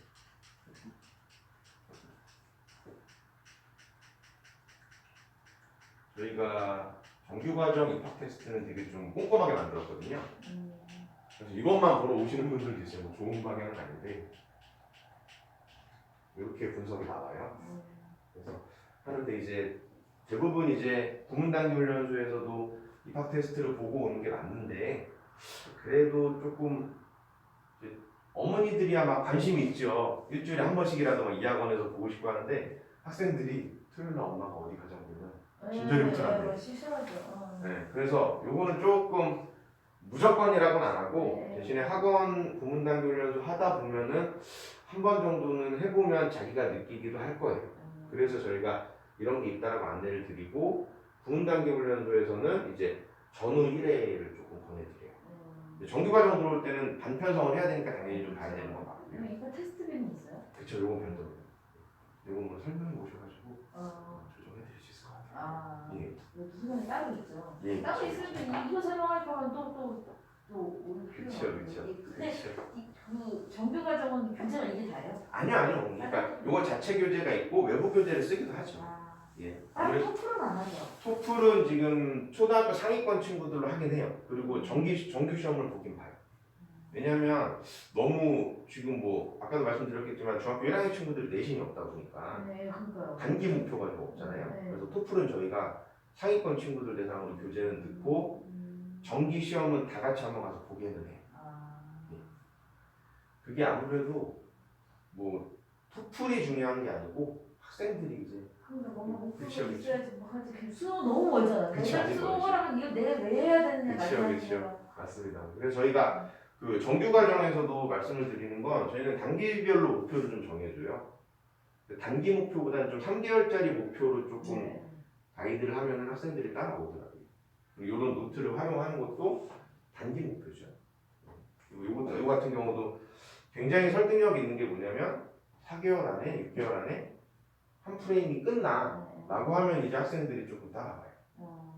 저희가 정규과정 입학 테스트는 되게 좀 꼼꼼하게 만들었거든요. 그래서 이것만 보러 오시는 분들 계세요. 뭐 좋은 방향은 아닌데 이렇게 분석이 나와요. 그래서 하는데 이제 대부분 이제 국문단기 훈련소에서도 입학 테스트를 보고 오는 게 맞는데 그래도 조금 이제 어머니들이야 막 관심이 있죠. 일주일에 한 번씩이라도 막 이 학원에서 보고 싶고 하는데 학생들이 토요일날 엄마가 어디 가자고 그러면 진절이부터 안 돼요. 시시하죠. 네, 그래서 요거는 조금 무조건이라고는 안 하고 대신에 학원 국문단기 훈련소 하다 보면은 한 번 정도는 해보면 자기가 느끼기도 할 거예요. 그래서 저희가 이런 게 있다라고 안내를 드리고 국문단기 훈련소에서는 이제 전후 1회를 조금 보내드려요. 정규과정 들어올 때는 반편성을 해야 되니까 당연히 좀 봐야 되는 건 맞고요. 이거 테스트비는 있어요? 그렇죠. 요건 별도로. 요건 뭐 설명해 오셔가지고 조정해드릴 수 있을 것 같아요. 예. 이것도 설명이 따로 있죠. 예, 따로 그렇죠. 있으면 이거 설명할 거면 또 오늘 그렇죠, 필요가 그렇죠. 근데 그렇죠. 그 정규 과정은 교재가 이게 다예요? 아니요. 그러니까 요거 자체 교재가 있고 외부 교재를 쓰기도 하죠. 예. 아무래도 토플은 안 하죠. 토플은 지금 초등학교 상위권 친구들로 하긴 해요. 그리고 정규 시험을 보긴 봐요. 왜냐하면 너무 지금 뭐 아까도 말씀드렸겠지만 중학교 1학년 친구들이 내신이 없다 보니까 네, 그러니까요. 단기 목표가 좀 없잖아요. 네. 그래서 토플은 저희가 상위권 친구들 대상으로 교재는 넣고 정기 시험은 다 같이 한번 가서 보기는 해요. 그게 아무래도 뭐 토플이 중요한 게 아니고 학생들이 이제 근데 뭔가 목표가 그쵸. 있어야지 뭐 하지. 수능 너무 멀잖아. 그쵸, 내가 아직 수능을 멀죠. 하면 이거 내가 왜 해야 되느냐 그쵸. 말이야. 맞습니다. 그래서 저희가 그 정규 과정에서도 말씀을 드리는 건 저희는 단기별로 목표를 좀 정해줘요. 단기 목표보다는 좀 3개월짜리 목표로 조금 가이드를 하면 학생들이 따라오더라고요. 그리고 이런 노트를 활용하는 것도 단기 목표죠. 그리고 이거 같은 경우도 굉장히 설득력 있는 게 뭐냐면 4개월 안에, 6개월 안에 한 프레임이 끝나 라고 하면 이제 학생들이 조금 따라와요.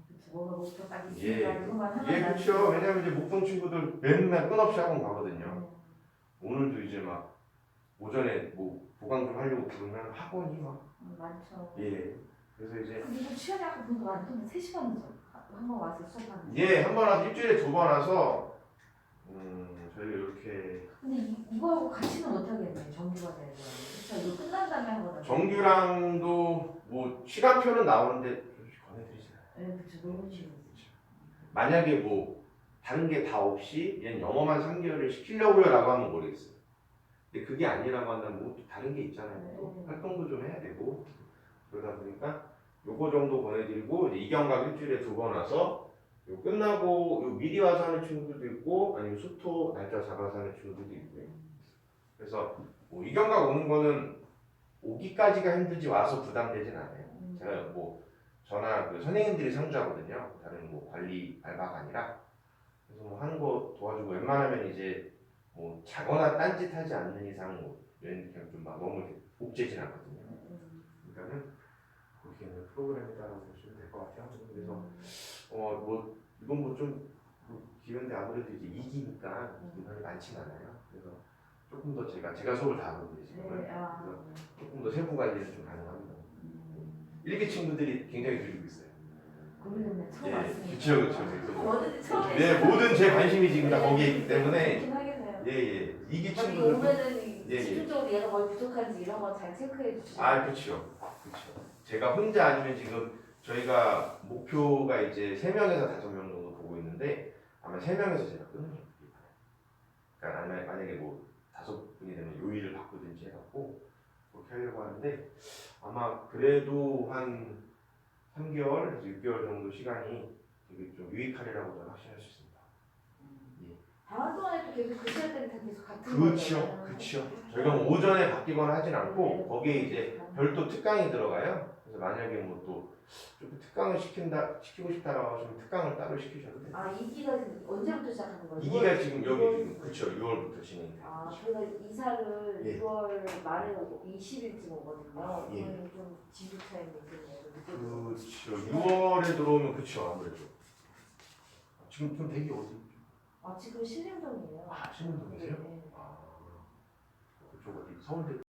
그쵸. 뭐가 목표까지 예. 있으니까 그것만 하면 예, 그렇죠. 왜냐면 이제 목동 친구들 맨날 끊없이 학원 가거든요. 네. 오늘도 이제 막 오전에 뭐 보강 좀 하려고 부르면 학원이 막 많죠. 예. 그래서 이제 근데 이거 시간이 아까 보니까 완전 3시간이죠. 한 번 와서 수업하는. 예, 한 번 와서 일주일에 2번 와서 저희가 이렇게 근데 이거하고 같이는 못 하겠네. 정규가 돼야 돼. 그렇죠. 이거 끝난 다음에 하거든요. 정규랑도 뭐 시간표는 나오는데 솔직히 권해드리진 않아요. 네, 그렇죠. 너무 쉬워. 만약에 뭐 다른 게 다 없이 얘는 영어만 3개월을 시키려고요 라고 하면 모르겠어요. 근데 그게 아니라고 한다면 뭐 또 다른 게 있잖아요. 또 활동도 좀 해야 되고 그러다 보니까 요거 정도 보내드리고 이제 이경각 일주일에 2번 와서 요 끝나고 요 미리 와서 하는 친구들도 있고 아니면 수토 날짜 잡아서 하는 친구들도 있고요. 그래서 뭐 이경각 오는 거는 오기까지가 힘들지 와서 부담되진 않아요. 제가 뭐 저나 그 선생님들이 상주하거든요. 다른 뭐 관리 알바가 아니라 그래서 뭐 하는 거 도와주고 웬만하면 이제 뭐 자거나 딴짓하지 않는 이상 뭐 얘네들 좀막 너무 이렇게 옥죄진 않거든요. 있으니까는 거기에 있는 프로그램이다라고 보시면 될 것 같아요. 그래서 뭐 이건 뭐좀 기회인데 아무래도 이제 2기니까 인원이 많지는 않아요. 그래서 조금 더 제가 수업을 다 하거든요 지금은. 그래서 조금 더 세부 관리는 좀 가능합니다. 1기 친구들이 굉장히 줄이고 있어요. 고민은 처음 예, 왔으니까. 그렇죠. 뭐든 처음에. 네, 모든 제 관심이 지금 다 거기에 있기 때문에 그렇긴 하겠네요. 예. 2기 여기 친구들 오면은 예. 집중적으로 얘가 뭘 부족한지 이런 거 잘 체크해 주시고. 그렇죠. 제가 혼자 아니면 지금 저희가 목표가 이제 3명에서 5명 정도 보고 있는데 아마 3명에서 제가 끊는 게 그러니까 만약에 뭐 5분이 되면 요일을 바꾸든지 해갖고 그렇게 하려고 하는데 아마 그래도 한 3개월, 6개월 정도 시간이 되게 좀 유익하리라고 저는 확신할 수 있습니다. 방학 동안에 또 계속 그 시간 때는 다 계속 같은 그렇죠. 거잖아요. 저희가 뭐 오전에 바뀌거나 하진 않고 네. 거기에 이제 별도 특강이 들어가요. 그래서 만약에 뭐 또 좀 특강을 시키고 싶다라고 하시면 특강을 따로 시키셔도 돼요. 2기가 언제부터 시작하는 거예요? 2기가 지금 여기 지금 그렇죠. 6월부터 진행이 돼요. 저희가 이사를 예. 6월 말에 오고 20일쯤 오거든요. 예. 그러면 좀 진도 차이는 있겠네요. 그렇죠. 6월에 들어오면 그렇죠. 아무래도 지금 댁이 어디? 지금 신림동이에요. 신림동이세요? 네. 그쪽 어디 서울대